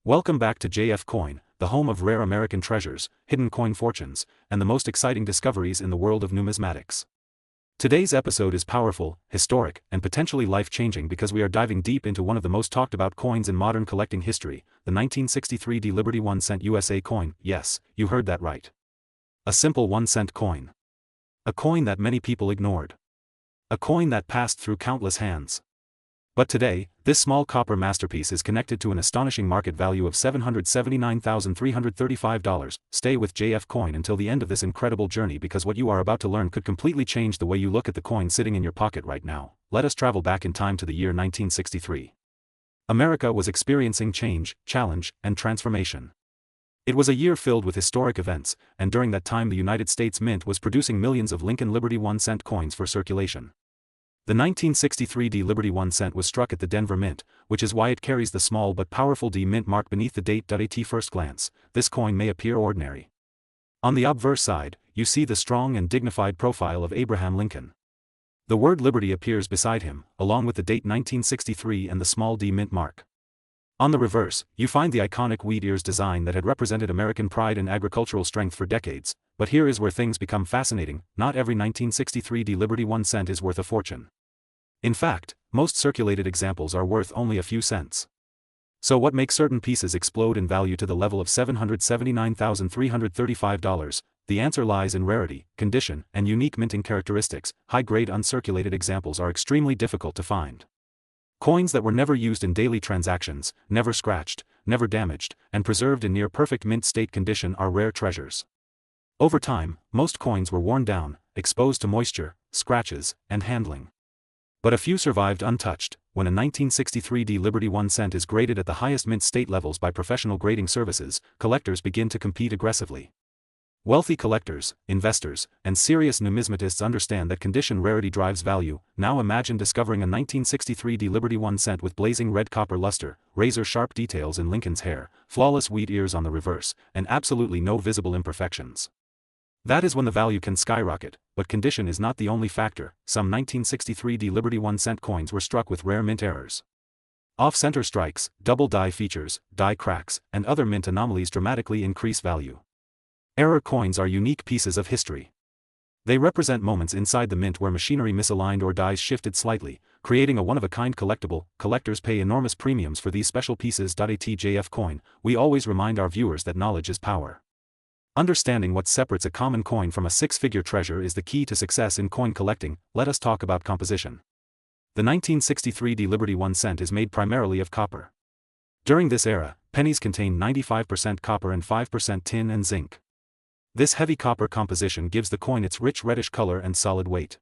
Welcome back to JF Coin, the home of rare American treasures, hidden coin fortunes, and the most exciting discoveries in the world of numismatics. Today's episode is powerful, historic, and potentially life-changing because we are diving deep into one of the most talked-about coins in modern collecting history, the 1963 D Liberty 1-cent USA coin. Yes, you heard that right. A simple 1-cent coin. A coin that many people ignored. A coin that passed through countless hands. But today, this small copper masterpiece is connected to an astonishing market value of $779,335. Stay with JF Coin until the end of this incredible journey because what you are about to learn could completely change the way you look at the coin sitting in your pocket right now. Let us travel back in time to the year 1963. America was experiencing change, challenge, and transformation. It was a year filled with historic events, and during that time the United States Mint was producing millions of Lincoln Liberty 1-cent coins for circulation. The 1963 D Liberty 1-cent was struck at the Denver Mint, which is why it carries the small but powerful D Mint mark beneath the date. At first glance, this coin may appear ordinary. On the obverse side, you see the strong and dignified profile of Abraham Lincoln. The word Liberty appears beside him, along with the date 1963 and the small D Mint mark. On the reverse, you find the iconic wheat ears design that had represented American pride and agricultural strength for decades. But here is where things become fascinating: not every 1963 D Liberty 1-cent is worth a fortune. In fact, most circulated examples are worth only a few cents. So what makes certain pieces explode in value to the level of $779,335? The answer lies in rarity, condition, and unique minting characteristics. High-grade uncirculated examples are extremely difficult to find. Coins that were never used in daily transactions, never scratched, never damaged, and preserved in near-perfect mint state condition are rare treasures. Over time, most coins were worn down, exposed to moisture, scratches, and handling. But a few survived untouched. When a 1963 D Liberty 1-cent is graded at the highest mint state levels by professional grading services, collectors begin to compete aggressively. Wealthy collectors, investors, and serious numismatists understand that condition rarity drives value. Now imagine discovering a 1963 D Liberty 1-cent with blazing red copper luster, razor-sharp details in Lincoln's hair, flawless wheat ears on the reverse, and absolutely no visible imperfections. That is when the value can skyrocket, but condition is not the only factor. Some 1963 D Liberty 1-cent coins were struck with rare mint errors. Off-center strikes, double die features, die cracks, and other mint anomalies dramatically increase value. Error coins are unique pieces of history. They represent moments inside the mint where machinery misaligned or dies shifted slightly, creating a one-of-a-kind collectible. Collectors pay enormous premiums for these special pieces. At JF Coin, we always remind our viewers that knowledge is power. Understanding what separates a common coin from a six-figure treasure is the key to success in coin collecting. Let us talk about composition. The 1963 D Liberty 1-cent is made primarily of copper. During this era, pennies contained 95% copper and 5% tin and zinc. This heavy copper composition gives the coin its rich reddish color and solid weight.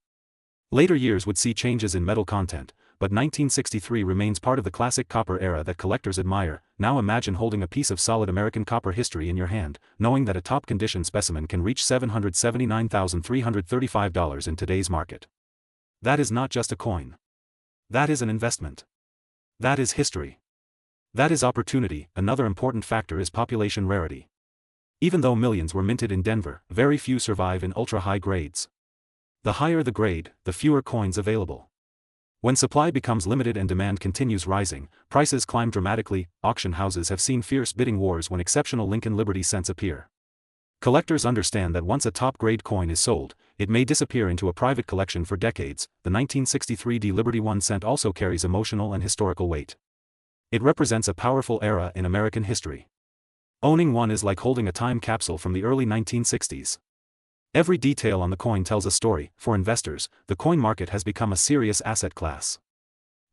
Later years would see changes in metal content, but 1963 remains part of the classic copper era that collectors admire. Now imagine holding a piece of solid American copper history in your hand, knowing that a top-condition specimen can reach $779,335 in today's market. That is not just a coin. That is an investment. That is history. That is opportunity. Another important factor is population rarity. Even though millions were minted in Denver, very few survive in ultra-high grades. The higher the grade, the fewer coins available. When supply becomes limited and demand continues rising, prices climb dramatically. Auction houses have seen fierce bidding wars when exceptional Lincoln Liberty cents appear. Collectors understand that once a top-grade coin is sold, it may disappear into a private collection for decades. The 1963 D Liberty 1-cent also carries emotional and historical weight. It represents a powerful era in American history. Owning one is like holding a time capsule from the early 1960s. Every detail on the coin tells a story. For investors, the coin market has become a serious asset class.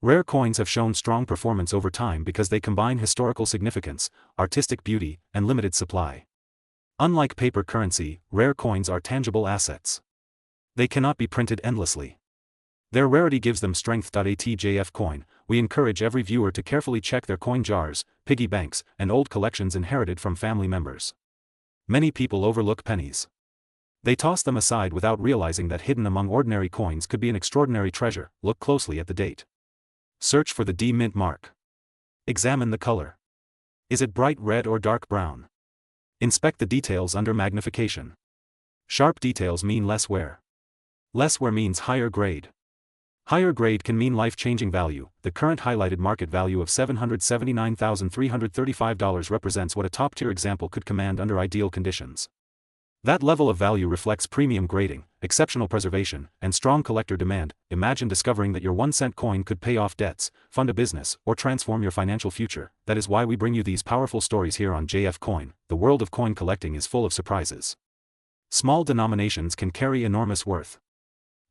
Rare coins have shown strong performance over time because they combine historical significance, artistic beauty, and limited supply. Unlike paper currency, rare coins are tangible assets. They cannot be printed endlessly. Their rarity gives them strength. At JF Coin, we encourage every viewer to carefully check their coin jars, piggy banks, and old collections inherited from family members. Many people overlook pennies. They toss them aside without realizing that hidden among ordinary coins could be an extraordinary treasure. Look closely at the date. Search for the D Mint mark. Examine the color. Is it bright red or dark brown? Inspect the details under magnification. Sharp details mean less wear. Less wear means higher grade. Higher grade can mean life-changing value. The current highlighted market value of $779,335 represents what a top-tier example could command under ideal conditions. That level of value reflects premium grading, exceptional preservation, and strong collector demand. Imagine discovering that your 1-cent coin could pay off debts, fund a business, or transform your financial future. That is why we bring you these powerful stories here on JF Coin. The world of coin collecting is full of surprises. Small denominations can carry enormous worth.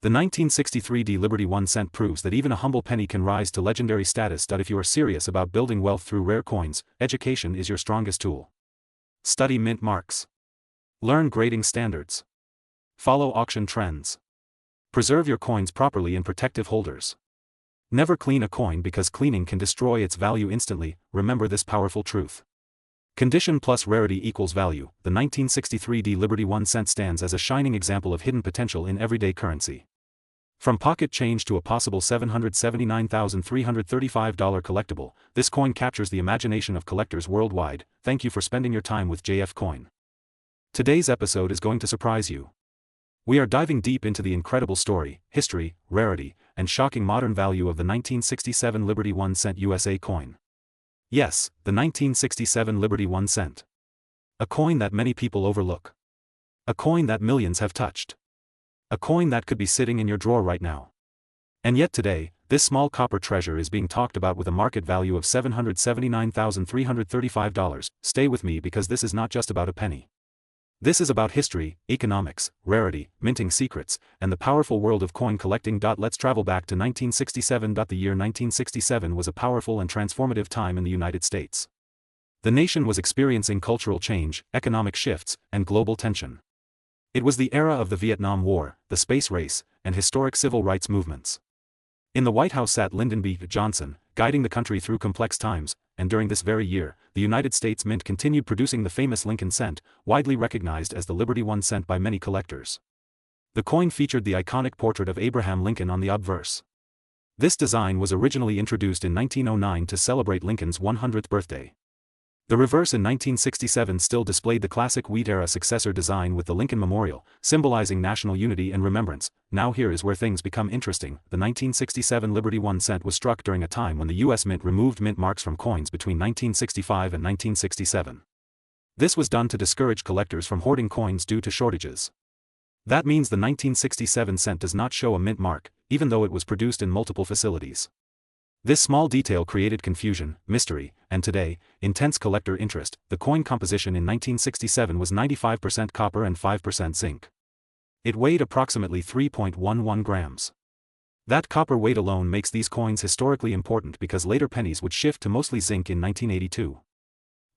The 1963 Liberty 1 cent proves that even a humble penny can rise to legendary status. If you are serious about building wealth through rare coins, education is your strongest tool. Study mint marks. Learn grading standards. Follow auction trends. Preserve your coins properly in protective holders. Never clean a coin because cleaning can destroy its value instantly. Remember this powerful truth. Condition plus rarity equals value. The 1963 Liberty 1 cent stands as a shining example of hidden potential in everyday currency. From pocket change to a possible $779,335 collectible, this coin captures the imagination of collectors worldwide. Thank you for spending your time with JF Coin. Today's episode is going to surprise you. We are diving deep into the incredible story, history, rarity, and shocking modern value of the 1967 Liberty 1 cent USA coin. Yes, the 1967 Liberty 1 cent. A coin that many people overlook. A coin that millions have touched. A coin that could be sitting in your drawer right now. And yet today, this small copper treasure is being talked about with a market value of $779,335. Stay with me because this is not just about a penny. This is about history, economics, rarity, minting secrets, and the powerful world of coin collecting. Let's travel back to 1967. The year 1967 was a powerful and transformative time in the United States. The nation was experiencing cultural change, economic shifts, and global tension. It was the era of the Vietnam War, the space race, and historic civil rights movements. In the White House sat Lyndon B. Johnson, guiding the country through complex times, and during this very year, the United States Mint continued producing the famous Lincoln cent, widely recognized as the Liberty 1 cent by many collectors. The coin featured the iconic portrait of Abraham Lincoln on the obverse. This design was originally introduced in 1909 to celebrate Lincoln's 100th birthday. The reverse in 1967 still displayed the classic wheat-era successor design with the Lincoln Memorial, symbolizing national unity and remembrance. Now here is where things become interesting. The 1967 Liberty 1 cent was struck during a time when the U.S. Mint removed mint marks from coins between 1965 and 1967. This was done to discourage collectors from hoarding coins due to shortages. That means the 1967 cent does not show a mint mark, even though it was produced in multiple facilities. This small detail created confusion, mystery, and today, intense collector interest. The coin composition in 1967 was 95% copper and 5% zinc. It weighed approximately 3.11 grams. That copper weight alone makes these coins historically important because later pennies would shift to mostly zinc in 1982.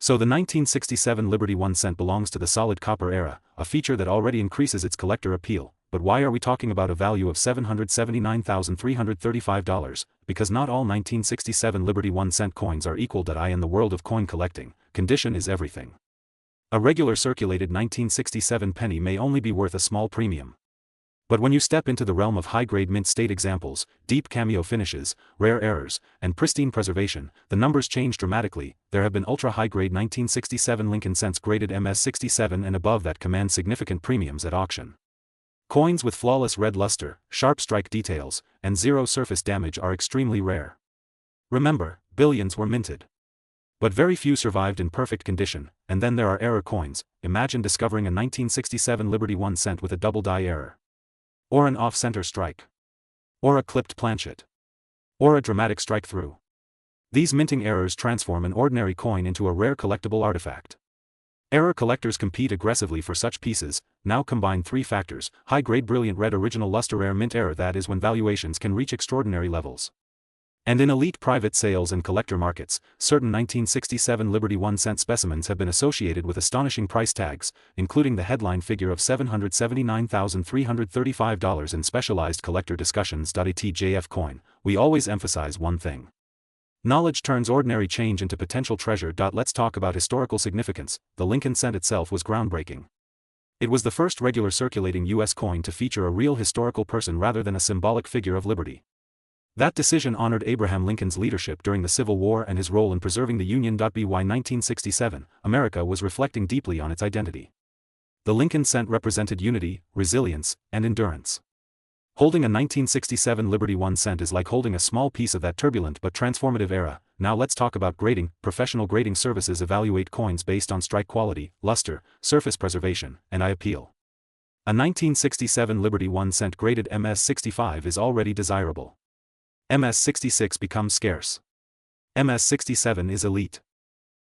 So the 1967 Liberty 1 cent belongs to the solid copper era, a feature that already increases its collector appeal. But why are we talking about a value of $779,335? Because not all 1967 Liberty 1 cent coins are equal. In the world of coin collecting, condition is everything. A regular circulated 1967 penny may only be worth a small premium. But when you step into the realm of high-grade mint state examples, deep cameo finishes, rare errors, and pristine preservation, the numbers change dramatically. There have been ultra-high-grade 1967 Lincoln cents graded MS67 and above that command significant premiums at auction. Coins with flawless red luster, sharp strike details, and zero surface damage are extremely rare. Remember, billions were minted. But very few survived in perfect condition, and then there are error coins. Imagine discovering a 1967 Liberty 1 cent with a double die error. Or an off-center strike. Or a clipped planchet. Or a dramatic strike-through. These minting errors transform an ordinary coin into a rare collectible artifact. Error collectors compete aggressively for such pieces. Now combine three factors: high-grade brilliant red original luster rare mint error, that is when valuations can reach extraordinary levels. And in elite private sales and collector markets, certain 1967 Liberty 1 cent specimens have been associated with astonishing price tags, including the headline figure of $779,335 in specialized collector discussions. At JF Coin, we always emphasize one thing. Knowledge turns ordinary change into potential treasure. Let's talk about historical significance. The Lincoln cent itself was groundbreaking. It was the first regular circulating U.S. coin to feature a real historical person rather than a symbolic figure of liberty. That decision honored Abraham Lincoln's leadership during the Civil War and his role in preserving the Union. By 1967, America was reflecting deeply on its identity. The Lincoln cent represented unity, resilience, and endurance. Holding a 1967 Liberty 1 cent is like holding a small piece of that turbulent but transformative era. Now let's talk about grading. Professional grading services evaluate coins based on strike quality, luster, surface preservation, and eye appeal. A 1967 Liberty 1 cent graded MS65 is already desirable. MS66 becomes scarce. MS67 is elite.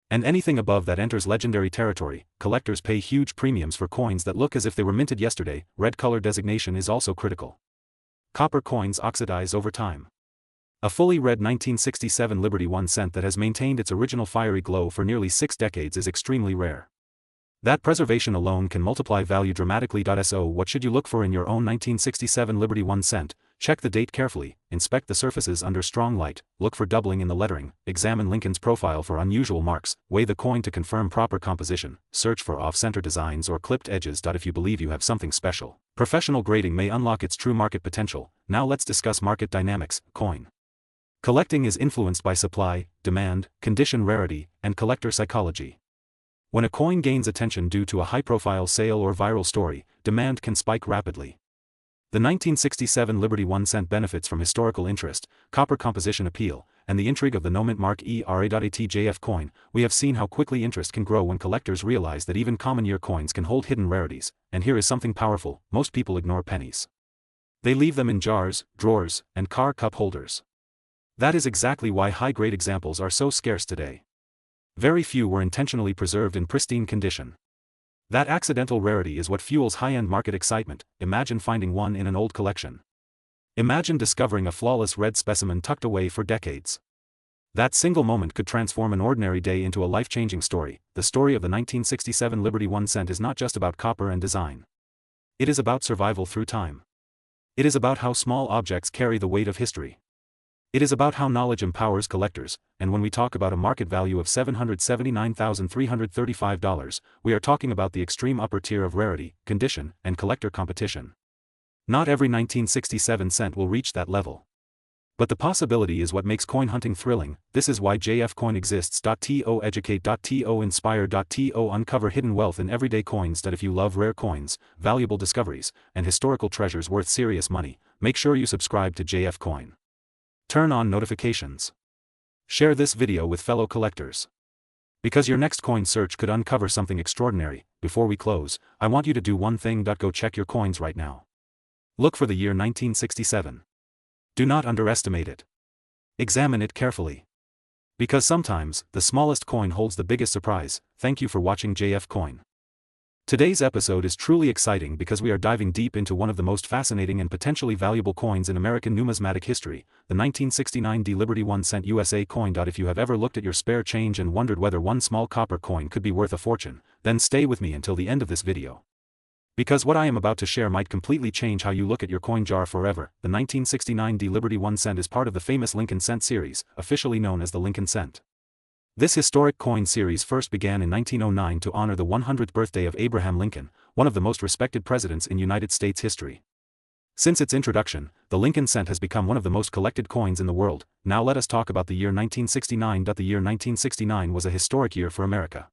And anything above that enters legendary territory. Collectors pay huge premiums for coins that look as if they were minted yesterday. Red color designation is also critical. Copper coins oxidize over time. A fully red 1967 Liberty 1 cent that has maintained its original fiery glow for nearly 6 decades is extremely rare. That preservation alone can multiply value dramatically. So what should you look for in your own 1967 Liberty 1 cent? Check the date carefully, inspect the surfaces under strong light, look for doubling in the lettering, examine Lincoln's profile for unusual marks, weigh the coin to confirm proper composition, search for off-center designs or clipped edges. If you believe you have something special, professional grading may unlock its true market potential. Now let's discuss market dynamics. Coin collecting is influenced by supply, demand, condition, rarity, and collector psychology. When a coin gains attention due to a high-profile sale or viral story, demand can spike rapidly. The 1967 Liberty 1 cent benefits from historical interest, copper composition appeal, and the intrigue of the no-mint mark ERA.ATJF coin. We have seen how quickly interest can grow when collectors realize that even common year coins can hold hidden rarities. And here is something powerful: most people ignore pennies. They leave them in jars, drawers, and car cup holders. That is exactly why high-grade examples are so scarce today. Very few were intentionally preserved in pristine condition. That accidental rarity is what fuels high-end market excitement. Imagine finding one in an old collection. Imagine discovering a flawless red specimen tucked away for decades. That single moment could transform an ordinary day into a life-changing story. The story of the 1967 Liberty 1 cent is not just about copper and design. It is about survival through time. It is about how small objects carry the weight of history. It is about how knowledge empowers collectors. And when we talk about a market value of $779,335, we are talking about the extreme upper tier of rarity, condition, and collector competition. Not every 1967 cent will reach that level. But the possibility is what makes coin hunting thrilling. This is why JF Coin exists. To educate, to inspire, to uncover hidden wealth in everyday coins. If you love rare coins, valuable discoveries, and historical treasures worth serious money, make sure you subscribe to JF Coin. Turn on notifications. Share this video with fellow collectors. Because your next coin search could uncover something extraordinary. Before we close, I want you to do one thing. Go check your coins right now. Look for the year 1967. Do not underestimate it. Examine it carefully. Because sometimes, the smallest coin holds the biggest surprise. Thank you for watching JF Coin. Today's episode is truly exciting because we are diving deep into one of the most fascinating and potentially valuable coins in American numismatic history, the 1969 Liberty 1 cent USA coin. If you have ever looked at your spare change and wondered whether one small copper coin could be worth a fortune, then stay with me until the end of this video. Because what I am about to share might completely change how you look at your coin jar forever. The 1969 Liberty 1 cent is part of the famous Lincoln cent series, officially known as the Lincoln cent. This historic coin series first began in 1909 to honor the 100th birthday of Abraham Lincoln, one of the most respected presidents in United States history. Since its introduction, the Lincoln cent has become one of the most collected coins in the world. Now let us talk about the year 1969. The year 1969 was a historic year for America.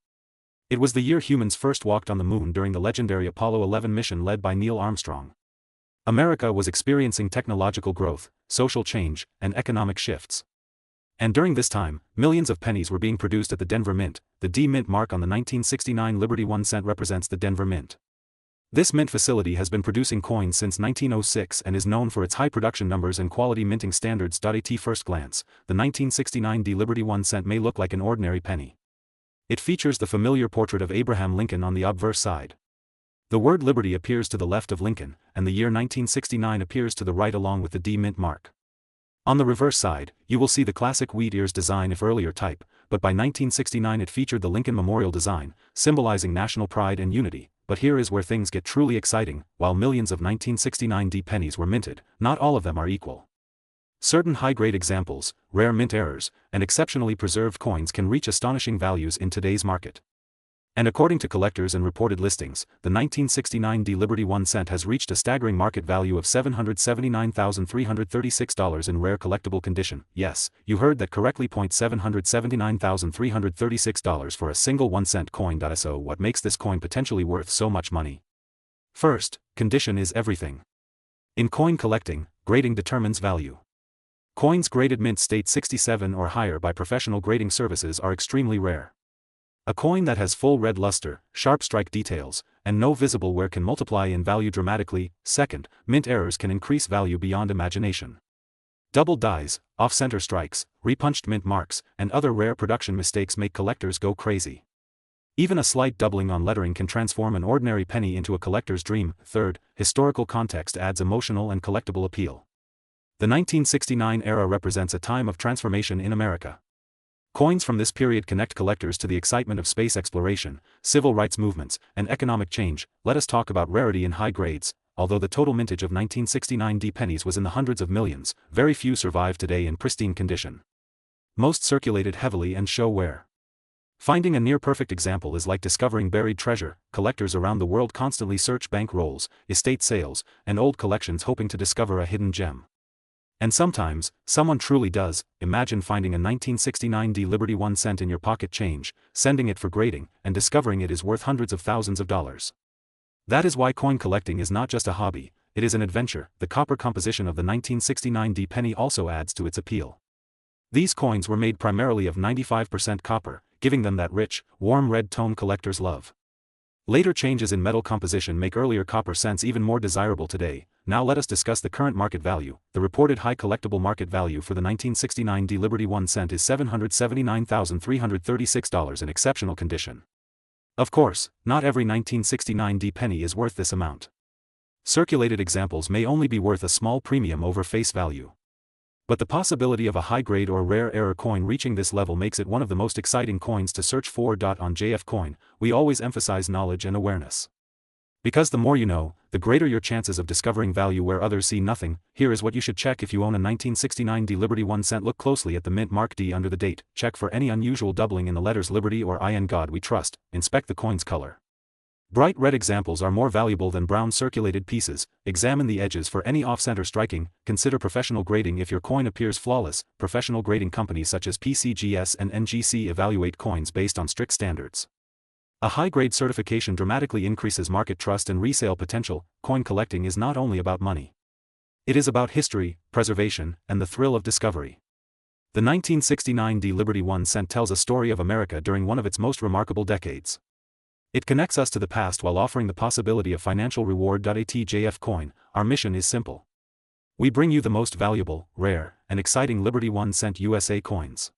It was the year humans first walked on the moon during the legendary Apollo 11 mission led by Neil Armstrong. America was experiencing technological growth, social change, and economic shifts. And during this time, millions of pennies were being produced at the Denver Mint. The D Mint mark on the 1969 Liberty 1 cent represents the Denver Mint. This mint facility has been producing coins since 1906 and is known for its high production numbers and quality minting standards. At first glance, the 1969 Liberty 1 cent may look like an ordinary penny. It features the familiar portrait of Abraham Lincoln on the obverse side. The word Liberty appears to the left of Lincoln, and the year 1969 appears to the right along with the D Mint mark. On the reverse side, you will see the classic wheat ears design if earlier type, but by 1969 it featured the Lincoln Memorial design, symbolizing national pride and unity. But here is where things get truly exciting. While millions of 1969 D pennies were minted, not all of them are equal. Certain high-grade examples, rare mint errors, and exceptionally preserved coins can reach astonishing values in today's market. And according to collectors and reported listings, the 1969 Liberty 1 cent has reached a staggering market value of $779,336 in rare collectible condition. Yes, you heard that correctly. $779,336 for a single 1 cent coin. So what makes this coin potentially worth so much money? First, condition is everything. In coin collecting, grading determines value. Coins graded mint state 67 or higher by professional grading services are extremely rare. A coin that has full red luster, sharp strike details, and no visible wear can multiply in value dramatically. Second, mint errors can increase value beyond imagination. Double dies, off-center strikes, repunched mint marks, and other rare production mistakes make collectors go crazy. Even a slight doubling on lettering can transform an ordinary penny into a collector's dream. Third, historical context adds emotional and collectible appeal. The 1969 era represents a time of transformation in America. Coins from this period connect collectors to the excitement of space exploration, civil rights movements, and economic change. Let us talk about rarity in high grades. Although the total mintage of 1969 pennies was in the hundreds of millions, very few survive today in pristine condition. Most circulated heavily and show wear. Finding a near-perfect example is like discovering buried treasure. Collectors around the world constantly search bank rolls, estate sales, and old collections hoping to discover a hidden gem. And sometimes, someone truly does. Imagine finding a 1969 Liberty 1 cent in your pocket change, sending it for grading, and discovering it is worth hundreds of thousands of dollars. That is why coin collecting is not just a hobby, it is an adventure. The copper composition of the 1969 penny also adds to its appeal. These coins were made primarily of 95% copper, giving them that rich, warm red tone collectors love. Later changes in metal composition make earlier copper cents even more desirable today. Now let us discuss the current market value. The reported high collectible market value for the 1969 Liberty 1 cent is $779,336 in exceptional condition. Of course, not every 1969 penny is worth this amount. Circulated examples may only be worth a small premium over face value. But the possibility of a high-grade or rare error coin reaching this level makes it one of the most exciting coins to search for. On JF Coin, we always emphasize knowledge and awareness. Because the more you know, the greater your chances of discovering value where others see nothing. Here is what you should check if you own a 1969 Liberty 1 cent. Look closely at the mint mark D under the date. Check for any unusual doubling in the letters Liberty or In God We Trust. Inspect the coin's color. Bright red examples are more valuable than brown circulated pieces. Examine the edges for any off-center striking. Consider professional grading if your coin appears flawless. Professional grading companies such as PCGS and NGC evaluate coins based on strict standards. A high-grade certification dramatically increases market trust and resale potential. Coin collecting is not only about money. It is about history, preservation, and the thrill of discovery. The 1969 Liberty 1 cent tells a story of America during one of its most remarkable decades. It connects us to the past while offering the possibility of financial reward. At JF Coin, our mission is simple. We bring you the most valuable, rare, and exciting Liberty 1 cent USA coins.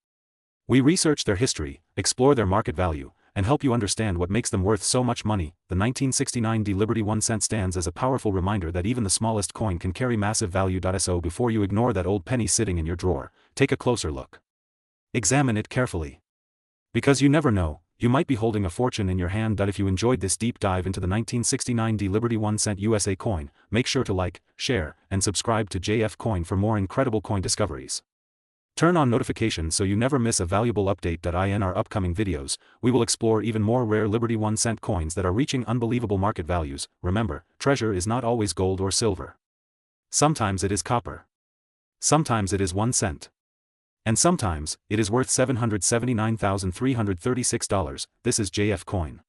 We research their history, explore their market value, and help you understand what makes them worth so much money. The 1969 Liberty 1 cent stands as a powerful reminder that even the smallest coin can carry massive value. So before you ignore that old penny sitting in your drawer, take a closer look. Examine it carefully. Because you never know, you might be holding a fortune in your hand. If you enjoyed this deep dive into the 1969 Liberty 1 cent USA coin, make sure to like, share, and subscribe to JF Coin for more incredible coin discoveries. Turn on notifications so you never miss a valuable update. In our upcoming videos, we will explore even more rare Liberty 1 cent coins that are reaching unbelievable market values. Remember, treasure is not always gold or silver. Sometimes it is copper. Sometimes it is 1 cent. And sometimes, it is worth $779,336. This is JF Coin.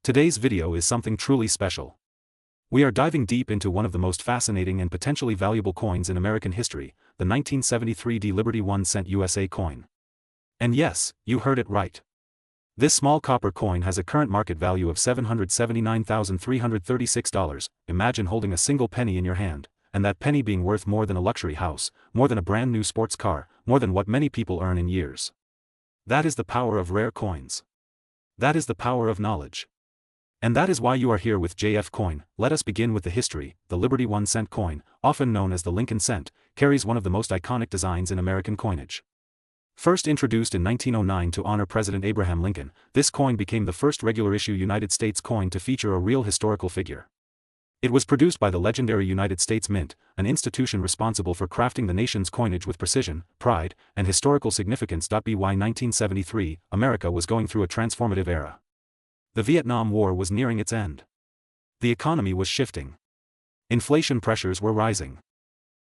Today's video is something truly special. We are diving deep into one of the most fascinating and potentially valuable coins in American history, the 1973 Liberty 1 cent USA coin. And yes, you heard it right. This small copper coin has a current market value of $779,336. Imagine holding a single penny in your hand, and that penny being worth more than a luxury house, more than a brand new sports car, more than what many people earn in years. That is the power of rare coins. That is the power of knowledge. And that is why you are here with JF Coin. Let us begin with the history. The Liberty 1 cent coin, often known as the Lincoln cent, carries one of the most iconic designs in American coinage. First introduced in 1909 to honor President Abraham Lincoln, this coin became the first regular-issue United States coin to feature a real historical figure. It was produced by the legendary United States Mint, an institution responsible for crafting the nation's coinage with precision, pride, and historical significance. By 1973, America was going through a transformative era. The Vietnam War was nearing its end. The economy was shifting. Inflation pressures were rising.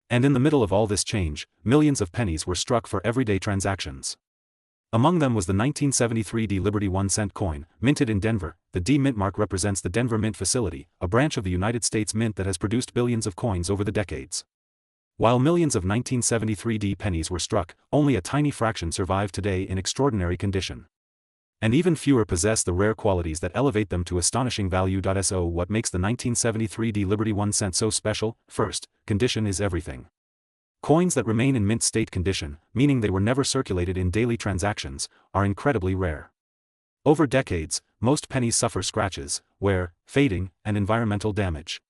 And in the middle of all this change, millions of pennies were struck for everyday transactions. Among them was the 1973 D Liberty 1-cent coin, minted in Denver. The D mint mark represents the Denver Mint Facility, a branch of the United States Mint that has produced billions of coins over the decades. While millions of 1973 D pennies were struck, only a tiny fraction survive today in extraordinary condition. And even fewer possess the rare qualities that elevate them to astonishing value. So what makes the 1973 D Liberty 1-cent so special? First, condition is everything. Coins that remain in mint state condition, meaning they were never circulated in daily transactions, are incredibly rare. Over decades, most pennies suffer scratches, wear, fading, and environmental damage.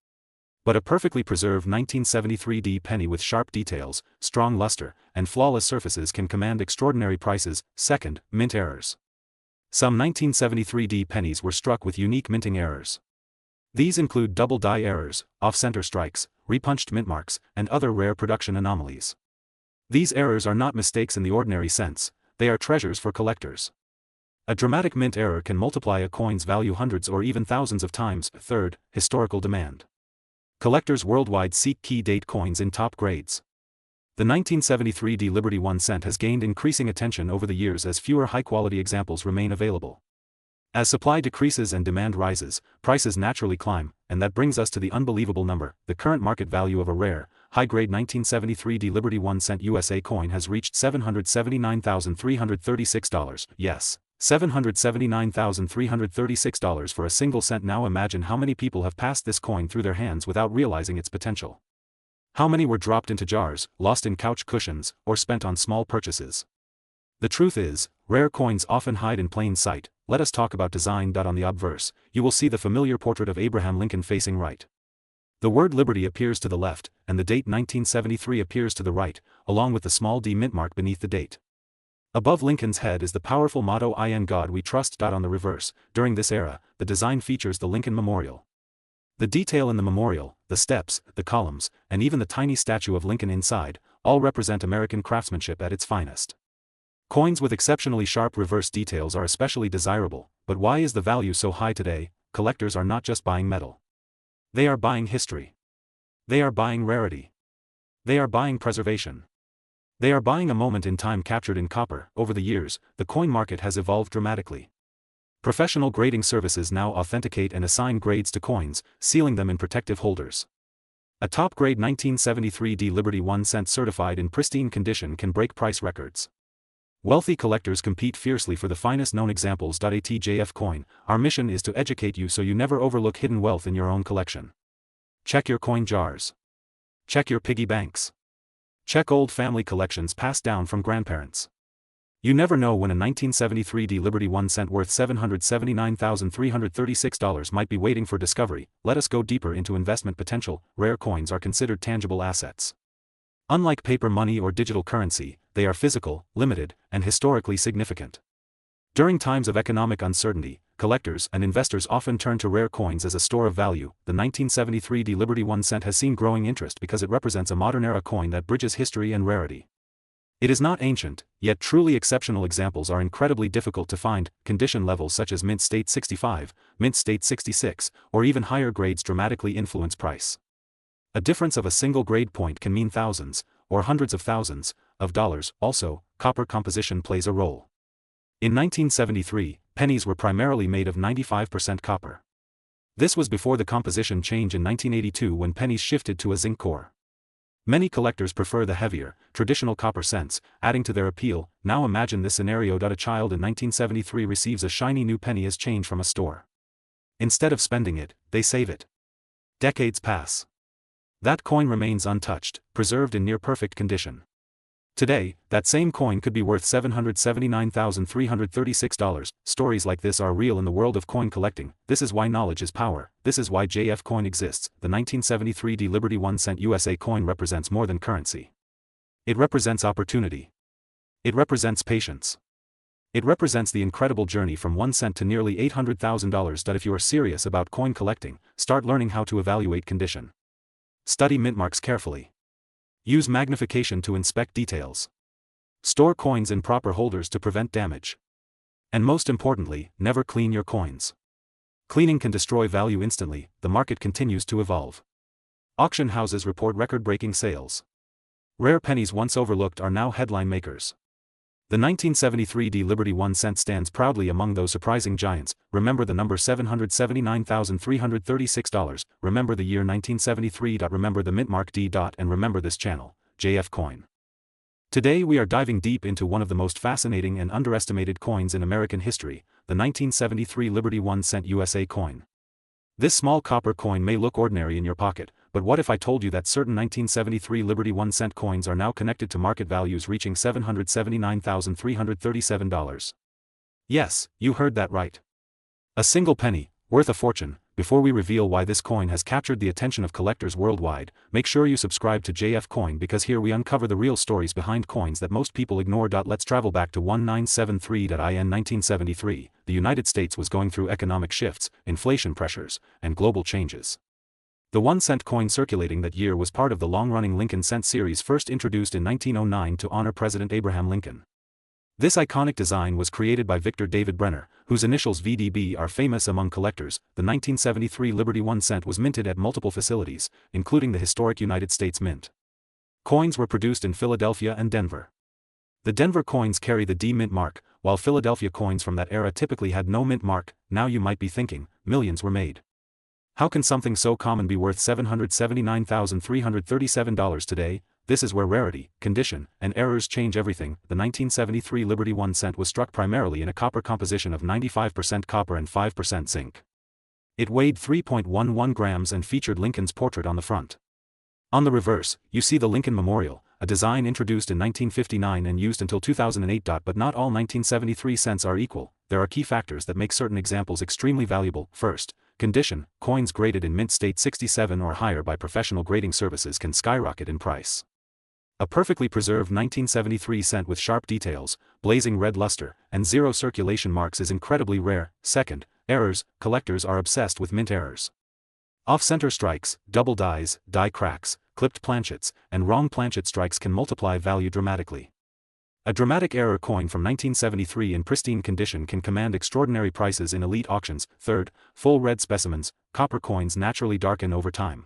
But a perfectly preserved 1973 D penny with sharp details, strong luster, and flawless surfaces can command extraordinary prices. Second, mint errors. Some 1973 D pennies were struck with unique minting errors. These include double die errors, off-center strikes, repunched mint marks, and other rare production anomalies. These errors are not mistakes in the ordinary sense, they are treasures for collectors. A dramatic mint error can multiply a coin's value hundreds or even thousands of times. Third, historical demand. Collectors worldwide seek key date coins in top grades. The 1973 D Liberty 1-cent has gained increasing attention over the years as fewer high-quality examples remain available. As supply decreases and demand rises, prices naturally climb, and that brings us to the unbelievable number. The current market value of a rare, high-grade 1973 D Liberty 1-cent USA coin has reached $779,336. Yes, $779,336 for a single cent. Now imagine how many people have passed this coin through their hands without realizing its potential. How many were dropped into jars, lost in couch cushions, or spent on small purchases? The truth is, rare coins often hide in plain sight. Let us talk about design. On the obverse, you will see the familiar portrait of Abraham Lincoln facing right. The word Liberty appears to the left, and the date 1973 appears to the right, along with the small D mint mark beneath the date. Above Lincoln's head is the powerful motto "In God We Trust." On the reverse, during this era, the design features the Lincoln Memorial. The detail in the memorial, the steps, the columns, and even the tiny statue of Lincoln inside, all represent American craftsmanship at its finest. Coins with exceptionally sharp reverse details are especially desirable, but why is the value so high today? Collectors are not just buying metal. They are buying history. They are buying rarity. They are buying preservation. They are buying a moment in time captured in copper. Over the years, the coin market has evolved dramatically. Professional grading services now authenticate and assign grades to coins, sealing them in protective holders. A top-grade 1973 D Liberty 1-cent certified in pristine condition can break price records. Wealthy collectors compete fiercely for the finest known examples. ATJF coin, our mission is to educate you so you never overlook hidden wealth in your own collection. Check your coin jars. Check your piggy banks. Check old family collections passed down from grandparents. You never know when a 1973 D Liberty 1-cent worth $779,336 might be waiting for discovery. Let us go deeper into investment potential. Rare coins are considered tangible assets. Unlike paper money or digital currency, they are physical, limited, and historically significant. During times of economic uncertainty, collectors and investors often turn to rare coins as a store of value. The 1973 D Liberty 1-cent has seen growing interest because it represents a modern-era coin that bridges history and rarity. It is not ancient, yet truly exceptional examples are incredibly difficult to find. Condition levels such as mint state 65, mint state 66, or even higher grades dramatically influence price. A difference of a single grade point can mean thousands, or hundreds of thousands, of dollars. Also, copper composition plays a role. In 1973, pennies were primarily made of 95% copper. This was before the composition change in 1982 when pennies shifted to a zinc core. Many collectors prefer the heavier, traditional copper cents, adding to their appeal. Now imagine this scenario: a child in 1973 receives a shiny new penny as change from a store. Instead of spending it, they save it. Decades pass. That coin remains untouched, preserved in near-perfect condition. Today, that same coin could be worth $779,336. Stories like this are real in the world of coin collecting. This is why knowledge is power. This is why JF Coin exists. The 1973 D Liberty 1-cent USA coin represents more than currency. It represents opportunity. It represents patience. It represents the incredible journey from 1 cent to nearly $800,000. If you are serious about coin collecting, start learning how to evaluate condition. Study mint marks carefully. Use magnification to inspect details. Store coins in proper holders to prevent damage. And most importantly, never clean your coins. Cleaning can destroy value instantly. The market continues to evolve. Auction houses report record-breaking sales. Rare pennies once overlooked are now headline makers. The 1973 Liberty 1 cent stands proudly among those surprising giants. Remember the number $779,336, remember the year 1973. Remember the mint mark D. And remember this channel, JF Coin. Today we are diving deep into one of the most fascinating and underestimated coins in American history, the 1973 Liberty 1 cent USA coin. This small copper coin may look ordinary in your pocket, but what if I told you that certain 1973 Liberty 1 cent coins are now connected to market values reaching $779,337? Yes, you heard that right. A single penny, worth a fortune. Before we reveal why this coin has captured the attention of collectors worldwide, make sure you subscribe to JF Coin because here we uncover the real stories behind coins that most people ignore. Let's travel back to 1973. In 1973, the United States was going through economic shifts, inflation pressures, and global changes. The 1 cent coin circulating that year was part of the long-running Lincoln cent series first introduced in 1909 to honor President Abraham Lincoln. This iconic design was created by Victor David Brenner, whose initials VDB are famous among collectors. The 1973 Liberty 1 cent was minted at multiple facilities, including the historic United States Mint. Coins were produced in Philadelphia and Denver. The Denver coins carry the D mint mark, while Philadelphia coins from that era typically had no mint mark. Now you might be thinking, millions were made. How can something so common be worth $779,337 today? This is where rarity, condition, and errors change everything. The 1973 Liberty 1 cent was struck primarily in a copper composition of 95% copper and 5% zinc. It weighed 3.11 grams and featured Lincoln's portrait on the front. On the reverse, you see the Lincoln Memorial, a design introduced in 1959 and used until 2008. But not all 1973 cents are equal. There are key factors that make certain examples extremely valuable. First, condition. Coins graded in mint state 67 or higher by professional grading services can skyrocket in price. A perfectly preserved 1973 cent with sharp details, blazing red luster, and zero circulation marks is incredibly rare. Second, errors. Collectors are obsessed with mint errors. Off-center strikes, double dies, die cracks, clipped planchets, and wrong planchet strikes can multiply value dramatically. A dramatic error coin from 1973 in pristine condition can command extraordinary prices in elite auctions. Third, full red specimens. Copper coins naturally darken over time.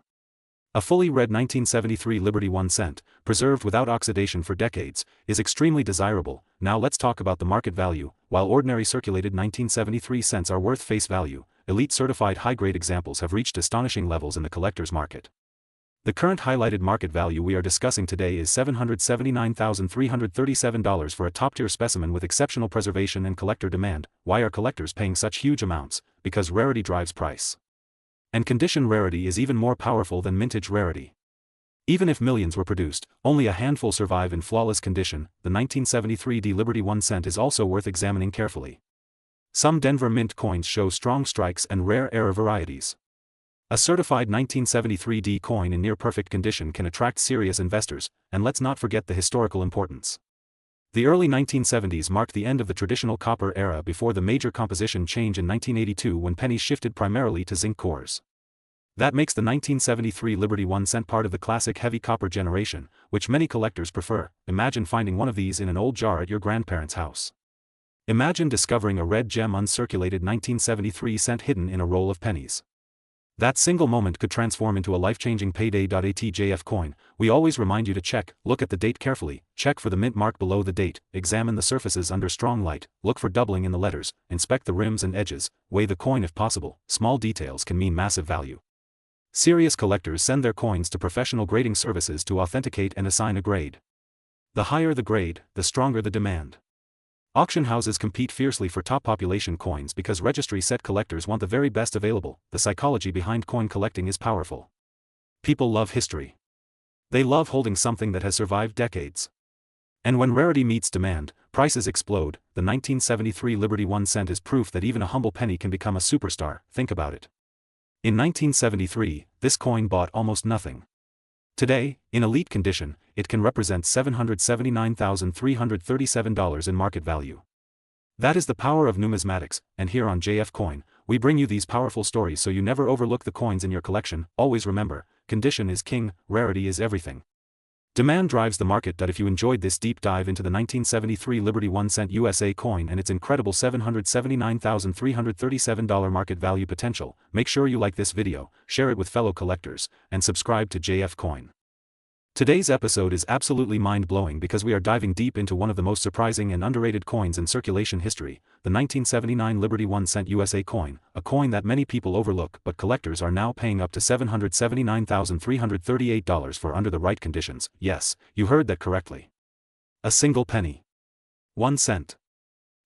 A fully red 1973 Liberty 1 cent, preserved without oxidation for decades, is extremely desirable. Now let's talk about the market value. While ordinary circulated 1973 cents are worth face value, elite certified high-grade examples have reached astonishing levels in the collector's market. The current highlighted market value we are discussing today is $779,337 for a top-tier specimen with exceptional preservation and collector demand. Why are collectors paying such huge amounts? Because rarity drives price. And condition rarity is even more powerful than mintage rarity. Even if millions were produced, only a handful survive in flawless condition. The 1973 Liberty 1 cent is also worth examining carefully. Some Denver mint coins show strong strikes and rare error varieties. A certified 1973 coin in near-perfect condition can attract serious investors, and let's not forget the historical importance. The early 1970s marked the end of the traditional copper era before the major composition change in 1982 when pennies shifted primarily to zinc cores. That makes the 1973 Liberty 1 cent part of the classic heavy copper generation, which many collectors prefer. Imagine finding one of these in an old jar at your grandparents' house. Imagine discovering a red gem uncirculated 1973 cent hidden in a roll of pennies. That single moment could transform into a life-changing payday. JF Coin, we always remind you to look at the date carefully, check for the mint mark below the date, examine the surfaces under strong light, look for doubling in the letters, inspect the rims and edges, weigh the coin if possible. Small details can mean massive value. Serious collectors send their coins to professional grading services to authenticate and assign a grade. The higher the grade, the stronger the demand. Auction houses compete fiercely for top population coins because registry-set collectors want the very best available. The psychology behind coin collecting is powerful. People love history. They love holding something that has survived decades. And when rarity meets demand, prices explode. The 1973 Liberty 1 cent is proof that even a humble penny can become a superstar. Think about it. In 1973, this coin bought almost nothing. Today, in elite condition, it can represent $779,337 in market value. That is the power of numismatics, and here on JF Coin, we bring you these powerful stories so you never overlook the coins in your collection. Always remember, condition is king, rarity is everything. Demand drives the market. If you enjoyed this deep dive into the 1973 Liberty 1 cent USA coin and its incredible $779,337 market value potential, make sure you like this video, share it with fellow collectors, and subscribe to JF Coin. Today's episode is absolutely mind-blowing because we are diving deep into one of the most surprising and underrated coins in circulation history, the 1979 Liberty 1 cent USA coin, a coin that many people overlook but collectors are now paying up to $779,338 for under the right conditions. Yes, you heard that correctly. A single penny. 1 cent.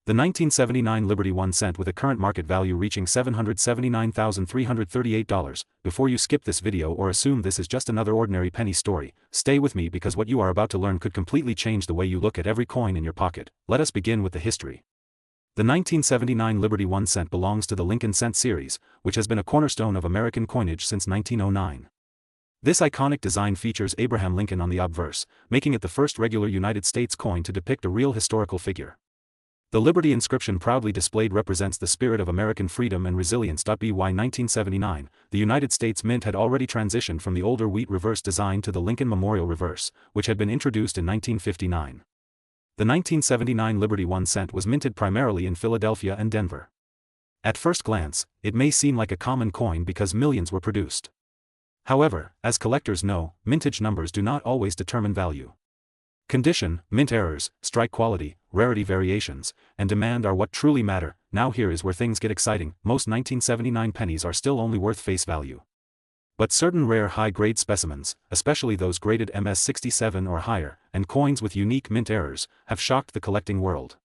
The 1979 Liberty 1 cent with a current market value reaching $779,338. Before you skip this video or assume this is just another ordinary penny story, stay with me because what you are about to learn could completely change the way you look at every coin in your pocket. Let us begin with the history. The 1979 Liberty 1 cent belongs to the Lincoln Cent series, which has been a cornerstone of American coinage since 1909. This iconic design features Abraham Lincoln on the obverse, making it the first regular United States coin to depict a real historical figure. The Liberty inscription proudly displayed represents the spirit of American freedom and resilience. By 1979, the United States Mint had already transitioned from the older wheat reverse design to the Lincoln Memorial reverse, which had been introduced in 1959. The 1979 Liberty 1 cent was minted primarily in Philadelphia and Denver. At first glance, it may seem like a common coin because millions were produced. However, as collectors know, mintage numbers do not always determine value. Condition, mint errors, strike quality, rarity variations, and demand are what truly matter. Now here is where things get exciting. Most 1979 pennies are still only worth face value. But certain rare high-grade specimens, especially those graded MS67 or higher, and coins with unique mint errors, have shocked the collecting world.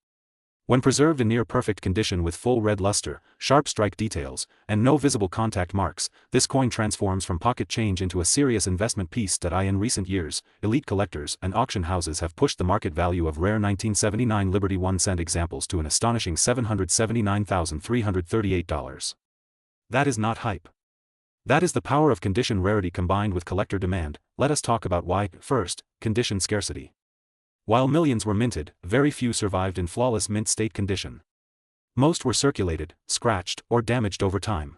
When preserved in near-perfect condition with full red luster, sharp strike details, and no visible contact marks, this coin transforms from pocket change into a serious investment piece. In recent years, elite collectors and auction houses have pushed the market value of rare 1979 Liberty 1 cent examples to an astonishing $779,338. That is not hype. That is the power of condition rarity combined with collector demand. Let us talk about why. First, condition scarcity. While millions were minted, very few survived in flawless mint state condition. Most were circulated, scratched, or damaged over time.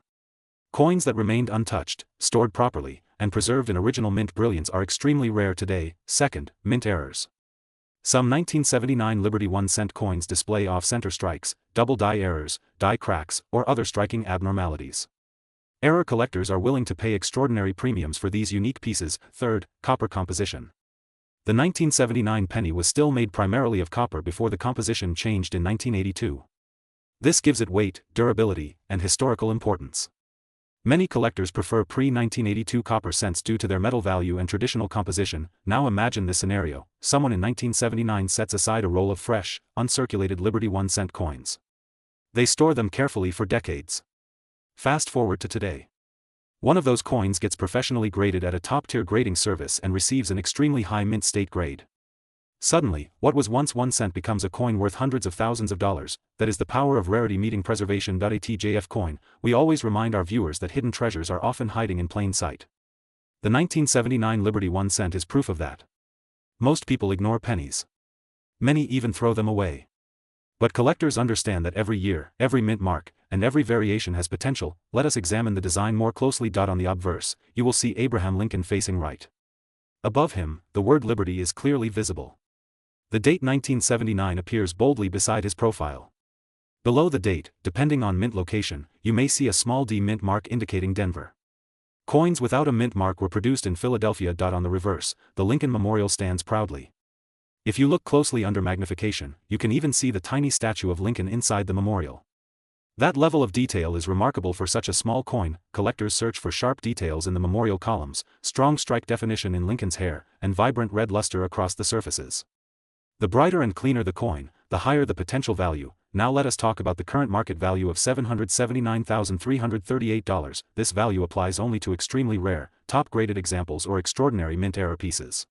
Coins that remained untouched, stored properly, and preserved in original mint brilliance are extremely rare today. Second, mint errors. Some 1979 Liberty 1 cent coins display off-center strikes, double die errors, die cracks, or other striking abnormalities. Error collectors are willing to pay extraordinary premiums for these unique pieces. Third, copper composition. The 1979 penny was still made primarily of copper before the composition changed in 1982. This gives it weight, durability, and historical importance. Many collectors prefer pre-1982 copper cents due to their metal value and traditional composition. Now imagine this scenario: someone in 1979 sets aside a roll of fresh, uncirculated Liberty 1 cent coins. They store them carefully for decades. Fast forward to today. One of those coins gets professionally graded at a top-tier grading service and receives an extremely high mint state grade. Suddenly, what was once 1 cent becomes a coin worth hundreds of thousands of dollars. That is the power of rarity meeting preservation. ATJF coin. We always remind our viewers that hidden treasures are often hiding in plain sight. The 1979 Liberty 1 cent is proof of that. Most people ignore pennies. Many even throw them away. But collectors understand that every year, every mint mark, and every variation has potential. Let us examine the design more closely. On the obverse, you will see Abraham Lincoln facing right. Above him, the word Liberty is clearly visible. The date 1979 appears boldly beside his profile. Below the date, depending on mint location, you may see a small d mint mark indicating Denver. Coins without a mint mark were produced in Philadelphia. On the reverse, the Lincoln Memorial stands proudly. If you look closely under magnification, you can even see the tiny statue of Lincoln inside the memorial. That level of detail is remarkable for such a small coin. Collectors search for sharp details in the memorial columns, strong strike definition in Lincoln's hair, and vibrant red luster across the surfaces. The brighter and cleaner the coin, the higher the potential value. Now let us talk about the current market value of $779,338. This value applies only to extremely rare, top-graded examples or extraordinary mint era pieces.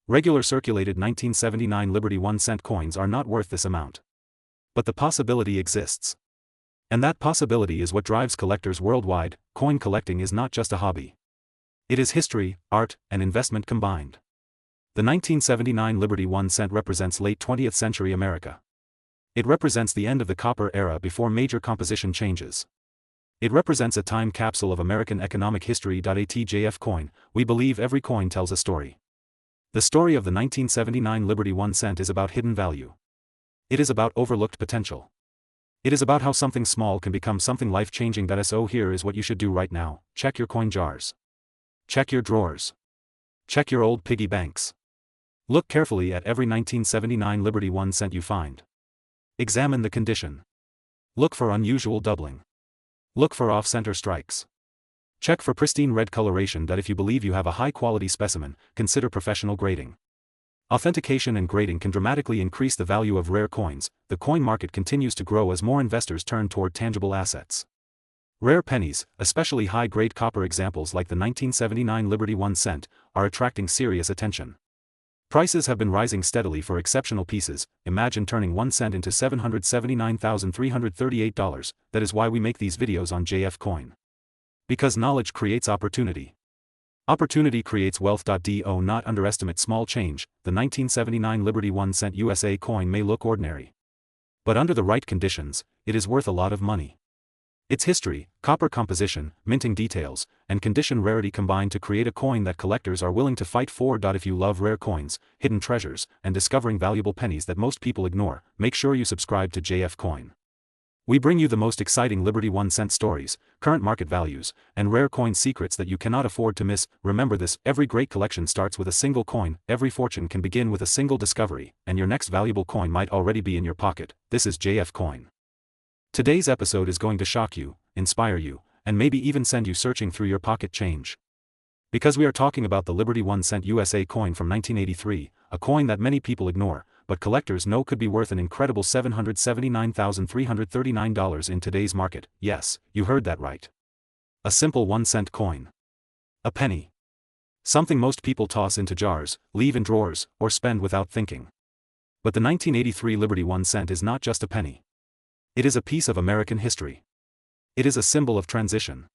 Regular circulated 1979 Liberty 1 cent coins are not worth this amount. But the possibility exists. And that possibility is what drives collectors worldwide. Coin collecting is not just a hobby. It is history, art, and investment combined. The 1979 Liberty 1 cent represents late 20th century America. It represents the end of the copper era before major composition changes. It represents a time capsule of American economic history. ATJF coin. We believe every coin tells a story. The story of the 1979 Liberty 1 cent is about hidden value. It is about overlooked potential. It is about how something small can become something life-changing. So here is what you should do right now: check your coin jars. Check your drawers. Check your old piggy banks. Look carefully at every 1979 Liberty 1 cent you find. Examine the condition. Look for unusual doubling. Look for off-center strikes. Check for pristine red coloration. If you believe you have a high-quality specimen, consider professional grading. Authentication and grading can dramatically increase the value of rare coins. The coin market continues to grow as more investors turn toward tangible assets. Rare pennies, especially high-grade copper examples like the 1979 Liberty 1 cent, are attracting serious attention. Prices have been rising steadily for exceptional pieces. Imagine turning 1 cent into $779,338. That is why we make these videos on JF Coin. Because knowledge creates opportunity. Opportunity creates wealth. Do not underestimate small change. The 1979 Liberty 1 cent USA coin may look ordinary, but under the right conditions, it is worth a lot of money. Its history, copper composition, minting details, and condition rarity combine to create a coin that collectors are willing to fight for. If you love rare coins, hidden treasures, and discovering valuable pennies that most people ignore, make sure you subscribe to JF Coin. We bring you the most exciting Liberty 1 cent stories, current market values, and rare coin secrets that you cannot afford to miss. Remember this: every great collection starts with a single coin, every fortune can begin with a single discovery, and your next valuable coin might already be in your pocket. This is JF Coin. Today's episode is going to shock you, inspire you, and maybe even send you searching through your pocket change. Because we are talking about the Liberty 1 cent USA coin from 1983, a coin that many people ignore, but collectors know could be worth an incredible $779,339 in today's market. Yes, you heard that right. A simple 1 cent coin. A penny. Something most people toss into jars, leave in drawers, or spend without thinking. But the 1983 Liberty 1 cent is not just a penny. It is a piece of American history. It is a symbol of transition.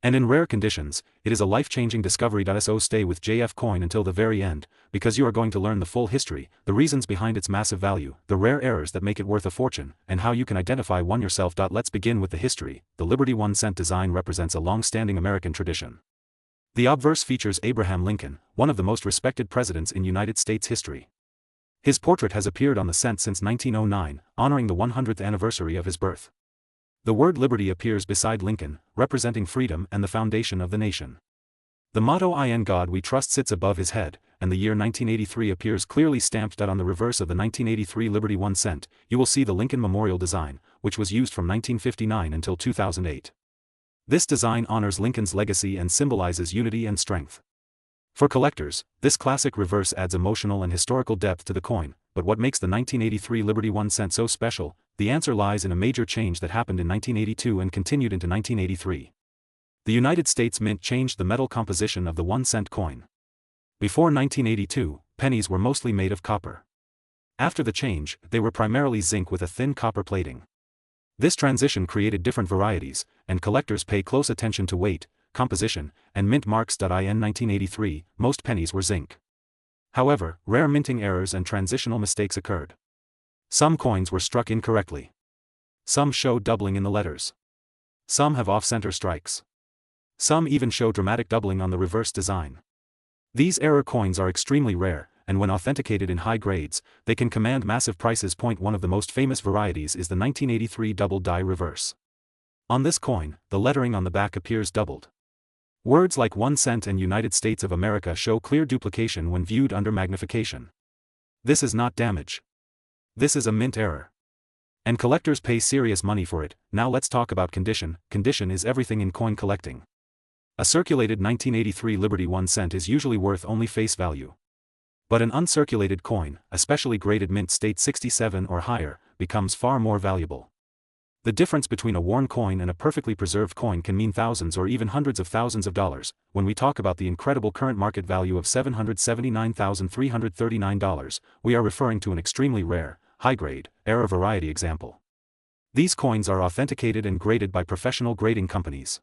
And in rare conditions, it is a life-changing discovery. So stay with JF Coin until the very end, because you are going to learn the full history, the reasons behind its massive value, the rare errors that make it worth a fortune, and how you can identify one yourself. Let's begin with the history. The Liberty 1 cent design represents a long-standing American tradition. The obverse features Abraham Lincoln, one of the most respected presidents in United States history. His portrait has appeared on the cent since 1909, honoring the 100th anniversary of his birth. The word liberty appears beside Lincoln, representing freedom and the foundation of the nation. The motto "In God We Trust" sits above his head, and the year 1983 appears clearly stamped. On the reverse of the 1983 Liberty 1 cent, you will see the Lincoln Memorial design, which was used from 1959 until 2008. This design honors Lincoln's legacy and symbolizes unity and strength. For collectors, this classic reverse adds emotional and historical depth to the coin. But what makes the 1983 Liberty 1 cent so special? The answer lies in a major change that happened in 1982 and continued into 1983. The United States Mint changed the metal composition of the 1 cent coin. Before 1982, pennies were mostly made of copper. After the change, they were primarily zinc with a thin copper plating. This transition created different varieties, and collectors pay close attention to weight, composition, and mint marks. In 1983, most pennies were zinc. However, rare minting errors and transitional mistakes occurred. Some coins were struck incorrectly. Some show doubling in the letters. Some have off-center strikes. Some even show dramatic doubling on the reverse design. These error coins are extremely rare, and when authenticated in high grades, they can command massive prices. One of the most famous varieties is the 1983 double die reverse. On this coin, the lettering on the back appears doubled. Words like 1 cent and United States of America show clear duplication when viewed under magnification. This is not damage. This is a mint error. And collectors pay serious money for it. Now let's talk about condition. Condition is everything in coin collecting. A circulated 1983 Liberty 1 cent is usually worth only face value. But an uncirculated coin, especially graded mint state 67 or higher, becomes far more valuable. The difference between a worn coin and a perfectly preserved coin can mean thousands or even hundreds of thousands of dollars. When we talk about the incredible current market value of $779,339, we are referring to an extremely rare, high-grade, error variety example. These coins are authenticated and graded by professional grading companies.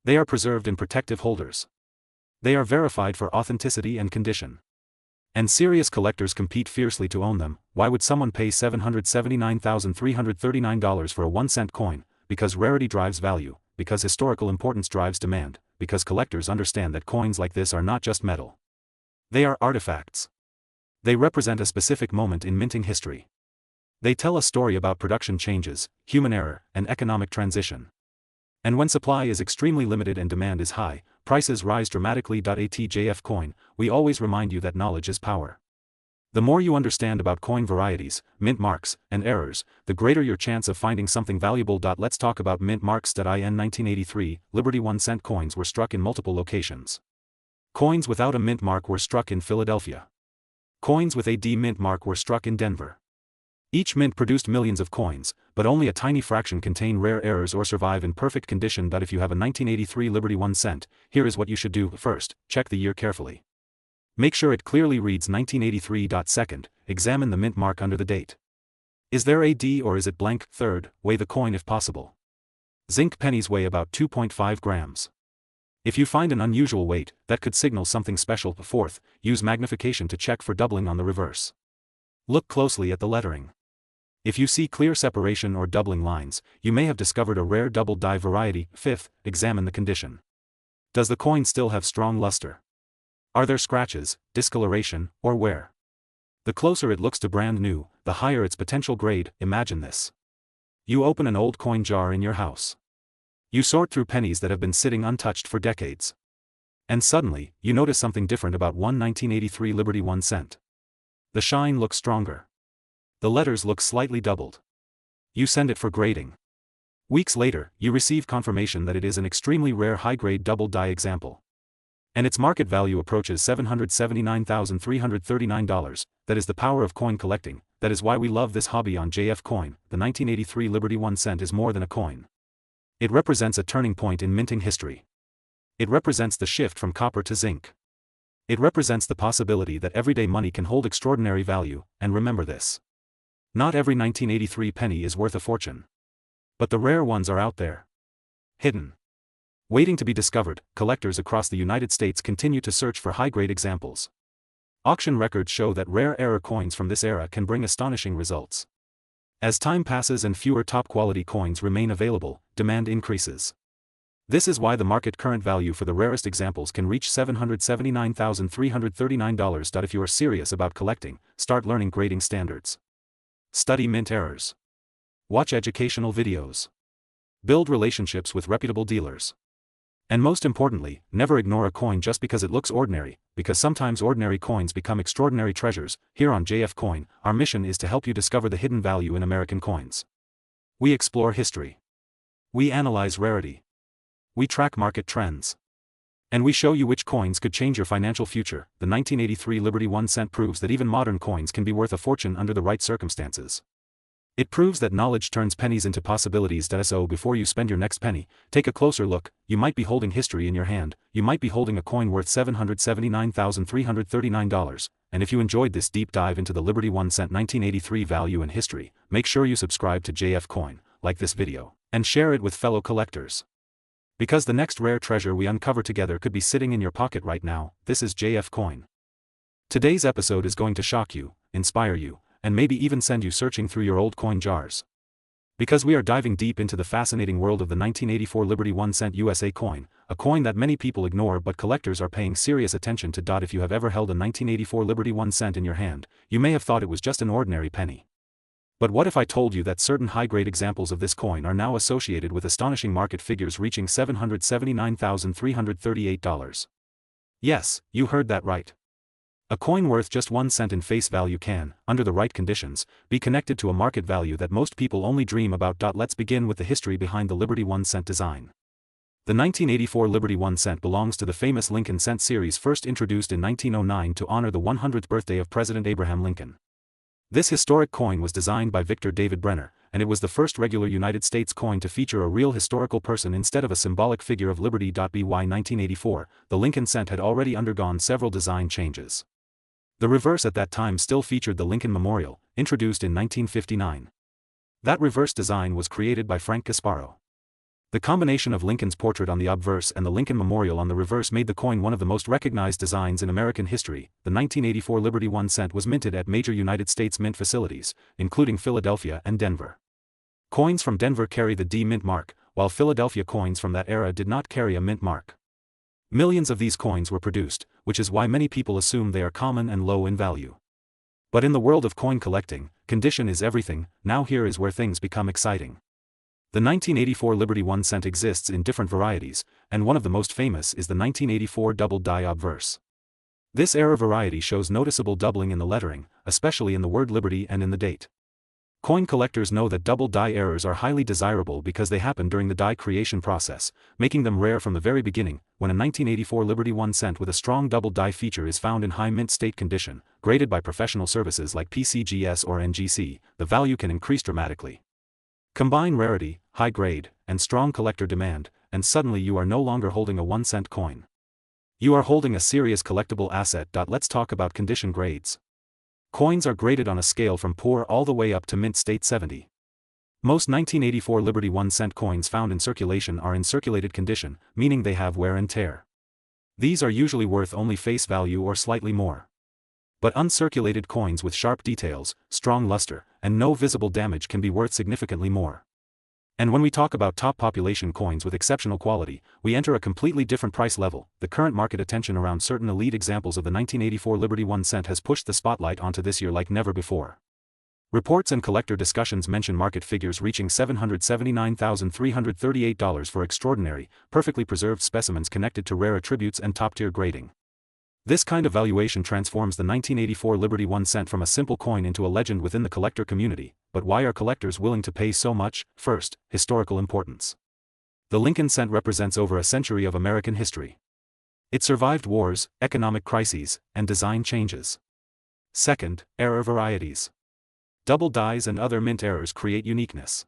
They are preserved in protective holders. They are verified for authenticity and condition. And serious collectors compete fiercely to own them. Why would someone pay $779,339 for a 1 cent coin? Because rarity drives value, because historical importance drives demand, because collectors understand that coins like this are not just metal. They are artifacts. They represent a specific moment in minting history. They tell a story about production changes, human error, and economic transition. And when supply is extremely limited and demand is high, prices rise dramatically. At JF Coin, we always remind you that knowledge is power. The more you understand about coin varieties, mint marks, and errors, the greater your chance of finding something valuable. Let's talk about mint marks. In 1983, Liberty 1-cent coins were struck in multiple locations. Coins without a mint mark were struck in Philadelphia. Coins with a D mint mark were struck in Denver. Each mint produced millions of coins, but only a tiny fraction contain rare errors or survive in perfect condition. If you have a 1983 Liberty 1 cent, here is what you should do. First, check the year carefully. Make sure it clearly reads 1983. Second, examine the mint mark under the date. Is there a D or is it blank? Third, weigh the coin if possible. Zinc pennies weigh about 2.5 grams. If you find an unusual weight, that could signal something special. Fourth, use magnification to check for doubling on the reverse. Look closely at the lettering. If you see clear separation or doubling lines, you may have discovered a rare double die variety. Fifth, examine the condition. Does the coin still have strong luster? Are there scratches, discoloration, or wear? The closer it looks to brand new, the higher its potential grade. Imagine this. You open an old coin jar in your house. You sort through pennies that have been sitting untouched for decades. And suddenly, you notice something different about one 1983 Liberty 1 cent. The shine looks stronger. The letters look slightly doubled. You send it for grading. Weeks later, you receive confirmation that it is an extremely rare high-grade double die example. And its market value approaches $779,339. That is the power of coin collecting. That is why we love this hobby on JF Coin. The 1983 Liberty 1 cent is more than a coin. It represents a turning point in minting history. It represents the shift from copper to zinc. It represents the possibility that everyday money can hold extraordinary value, and remember this. Not every 1983 penny is worth a fortune. But the rare ones are out there. Hidden. Waiting to be discovered. Collectors across the United States continue to search for high-grade examples. Auction records show that rare error coins from this era can bring astonishing results. As time passes and fewer top-quality coins remain available, demand increases. This is why the market current value for the rarest examples can reach $779,339. If you are serious about collecting, start learning grading standards. Study mint errors. Watch educational videos. Build relationships with reputable dealers. And most importantly, never ignore a coin just because it looks ordinary, because sometimes ordinary coins become extraordinary treasures. Here on JF Coin, our mission is to help you discover the hidden value in American coins. We explore history. We analyze rarity. We track market trends. And we show you which coins could change your financial future. The 1983 Liberty 1 cent proves that even modern coins can be worth a fortune under the right circumstances. It proves that knowledge turns pennies into possibilities. So before you spend your next penny, take a closer look. You might be holding history in your hand. You might be holding a coin worth $779,339. And if you enjoyed this deep dive into the Liberty 1 cent 1983 value and history, make sure you subscribe to JF Coin, like this video, and share it with fellow collectors. Because the next rare treasure we uncover together could be sitting in your pocket right now. This is JF Coin. Today's episode is going to shock you, inspire you, and maybe even send you searching through your old coin jars. Because we are diving deep into the fascinating world of the 1984 Liberty 1 cent USA coin, a coin that many people ignore but collectors are paying serious attention to. If you have ever held a 1984 Liberty 1 cent in your hand, you may have thought it was just an ordinary penny. But what if I told you that certain high-grade examples of this coin are now associated with astonishing market figures reaching $779,338? Yes, you heard that right. A coin worth just 1 cent in face value can, under the right conditions, be connected to a market value that most people only dream about. Let's begin with the history behind the Liberty 1 cent design. The 1984 Liberty 1 cent belongs to the famous Lincoln cent series, first introduced in 1909 to honor the 100th birthday of President Abraham Lincoln. This historic coin was designed by Victor David Brenner, and it was the first regular United States coin to feature a real historical person instead of a symbolic figure of liberty. By 1984, the Lincoln cent had already undergone several design changes. The reverse at that time still featured the Lincoln Memorial, introduced in 1959. That reverse design was created by Frank Gasparo. The combination of Lincoln's portrait on the obverse and the Lincoln Memorial on the reverse made the coin one of the most recognized designs in American history. The 1984 Liberty 1 cent was minted at major United States mint facilities, including Philadelphia and Denver. Coins from Denver carry the D mint mark, while Philadelphia coins from that era did not carry a mint mark. Millions of these coins were produced, which is why many people assume they are common and low in value. But in the world of coin collecting, condition is everything. Now here is where things become exciting. The 1984 Liberty 1 cent exists in different varieties, and one of the most famous is the 1984 double die obverse. This error variety shows noticeable doubling in the lettering, especially in the word Liberty and in the date. Coin collectors know that double die errors are highly desirable because they happen during the die creation process, making them rare from the very beginning. When a 1984 Liberty 1 cent with a strong double die feature is found in high mint state condition, graded by professional services like PCGS or NGC, the value can increase dramatically. Combine rarity, high grade, and strong collector demand, and suddenly you are no longer holding a 1 cent coin. You are holding a serious collectible asset. Let's talk about condition grades. Coins are graded on a scale from poor all the way up to mint state 70. Most 1984 Liberty 1 cent coins found in circulation are in circulated condition, meaning they have wear and tear. These are usually worth only face value or slightly more. But uncirculated coins with sharp details, strong luster, and no visible damage can be worth significantly more. And when we talk about top population coins with exceptional quality, we enter a completely different price level. The current market attention around certain elite examples of the 1984 Liberty 1 cent has pushed the spotlight onto this year like never before. Reports and collector discussions mention market figures reaching $779,338 for extraordinary, perfectly preserved specimens connected to rare attributes and top-tier grading. This kind of valuation transforms the 1984 Liberty 1 cent from a simple coin into a legend within the collector community. But why are collectors willing to pay so much? First, historical importance. The Lincoln cent represents over a century of American history. It survived wars, economic crises, and design changes. Second, error varieties. Double dies and other mint errors create uniqueness.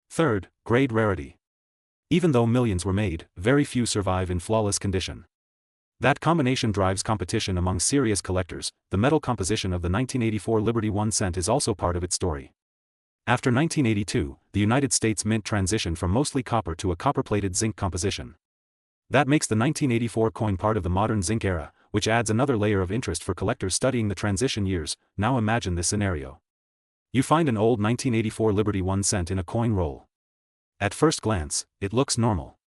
Third, grade rarity. Even though millions were made, very few survive in flawless condition. That combination drives competition among serious collectors. The metal composition of the 1984 Liberty 1 cent is also part of its story. After 1982, the United States Mint transitioned from mostly copper to a copper-plated zinc composition. That makes the 1984 coin part of the modern zinc era, which adds another layer of interest for collectors studying the transition years. Now imagine this scenario. You find an old 1984 Liberty 1 cent in a coin roll. At first glance, it looks normal.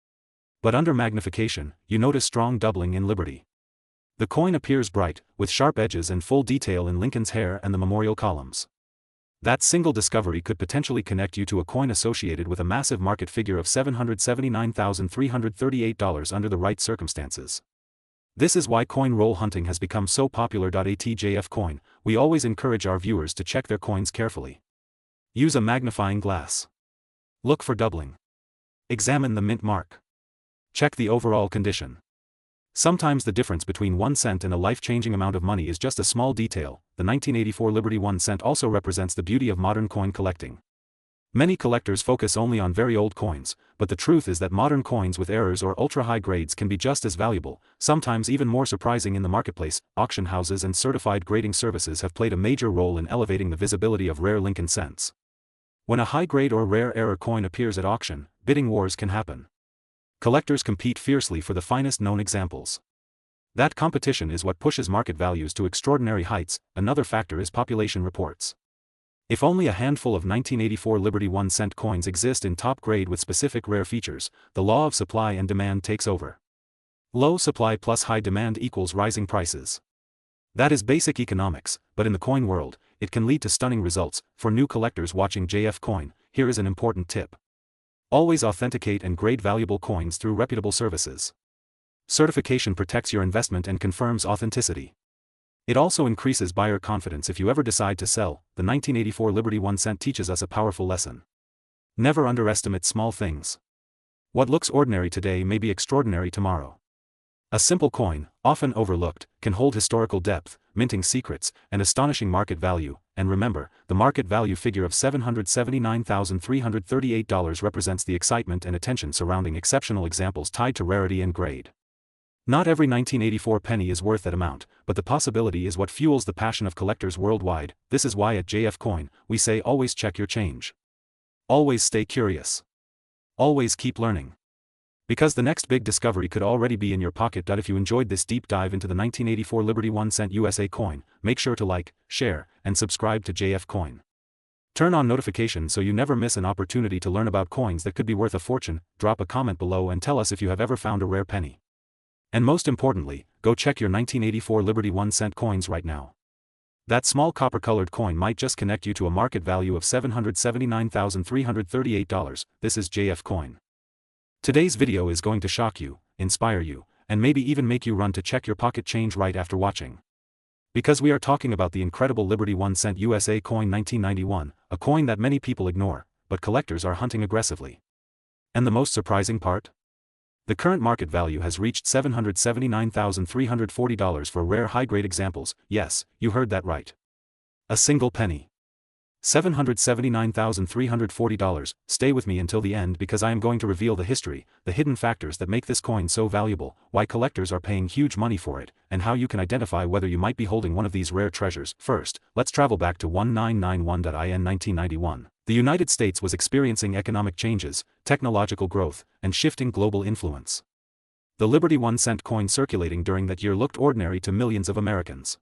But under magnification, you notice strong doubling in Liberty. The coin appears bright, with sharp edges and full detail in Lincoln's hair and the memorial columns. That single discovery could potentially connect you to a coin associated with a massive market figure of $779,338 under the right circumstances. This is why coin roll hunting has become so popular. At JF Coin, we always encourage our viewers to check their coins carefully. Use a magnifying glass. Look for doubling. Examine the mint mark. Check the overall condition. Sometimes the difference between 1 cent and a life-changing amount of money is just a small detail. The 1984 Liberty 1 cent also represents the beauty of modern coin collecting. Many collectors focus only on very old coins, but the truth is that modern coins with errors or ultra-high grades can be just as valuable, sometimes even more surprising in the marketplace. Auction houses and certified grading services have played a major role in elevating the visibility of rare Lincoln cents. When a high-grade or rare error coin appears at auction, bidding wars can happen. Collectors compete fiercely for the finest known examples. That competition is what pushes market values to extraordinary heights. Another factor is population reports. If only a handful of 1984 Liberty 1 cent coins exist in top grade with specific rare features, the law of supply and demand takes over. Low supply plus high demand equals rising prices. That is basic economics, but in the coin world, it can lead to stunning results. For new collectors watching JF Coin, here is an important tip. Always authenticate and grade valuable coins through reputable services. Certification protects your investment and confirms authenticity. It also increases buyer confidence if you ever decide to sell. The 1984 Liberty 1 cent teaches us a powerful lesson. Never underestimate small things. What looks ordinary today may be extraordinary tomorrow. A simple coin, often overlooked, can hold historical depth, minting secrets, and astonishing market value. And remember, the market value figure of $779,338 represents the excitement and attention surrounding exceptional examples tied to rarity and grade. Not every 1984 penny is worth that amount, but the possibility is what fuels the passion of collectors worldwide. This is why at JF Coin, we say always check your change. Always stay curious. Always keep learning. Because the next big discovery could already be in your pocket. If you enjoyed this deep dive into the 1984 Liberty 1 cent USA coin, make sure to like, share, and subscribe to JF Coin. Turn on notifications so you never miss an opportunity to learn about coins that could be worth a fortune. Drop a comment below and tell us if you have ever found a rare penny. And most importantly, go check your 1984 Liberty 1 cent coins right now. That small copper-colored coin might just connect you to a market value of $779,338. This is JF Coin. Today's video is going to shock you, inspire you, and maybe even make you run to check your pocket change right after watching. Because we are talking about the incredible Liberty 1 cent USA coin 1991, a coin that many people ignore, but collectors are hunting aggressively. And the most surprising part? The current market value has reached $779,340 for rare high-grade examples. Yes, you heard that right. A single penny. $779,340. Stay with me until the end because I am going to reveal the history, the hidden factors that make this coin so valuable, why collectors are paying huge money for it, and how you can identify whether you might be holding one of these rare treasures. First, let's travel back to 1991 in 1991. The United States was experiencing economic changes, technological growth, and shifting global influence. The Liberty 1 cent coin circulating during that year looked ordinary to millions of Americans.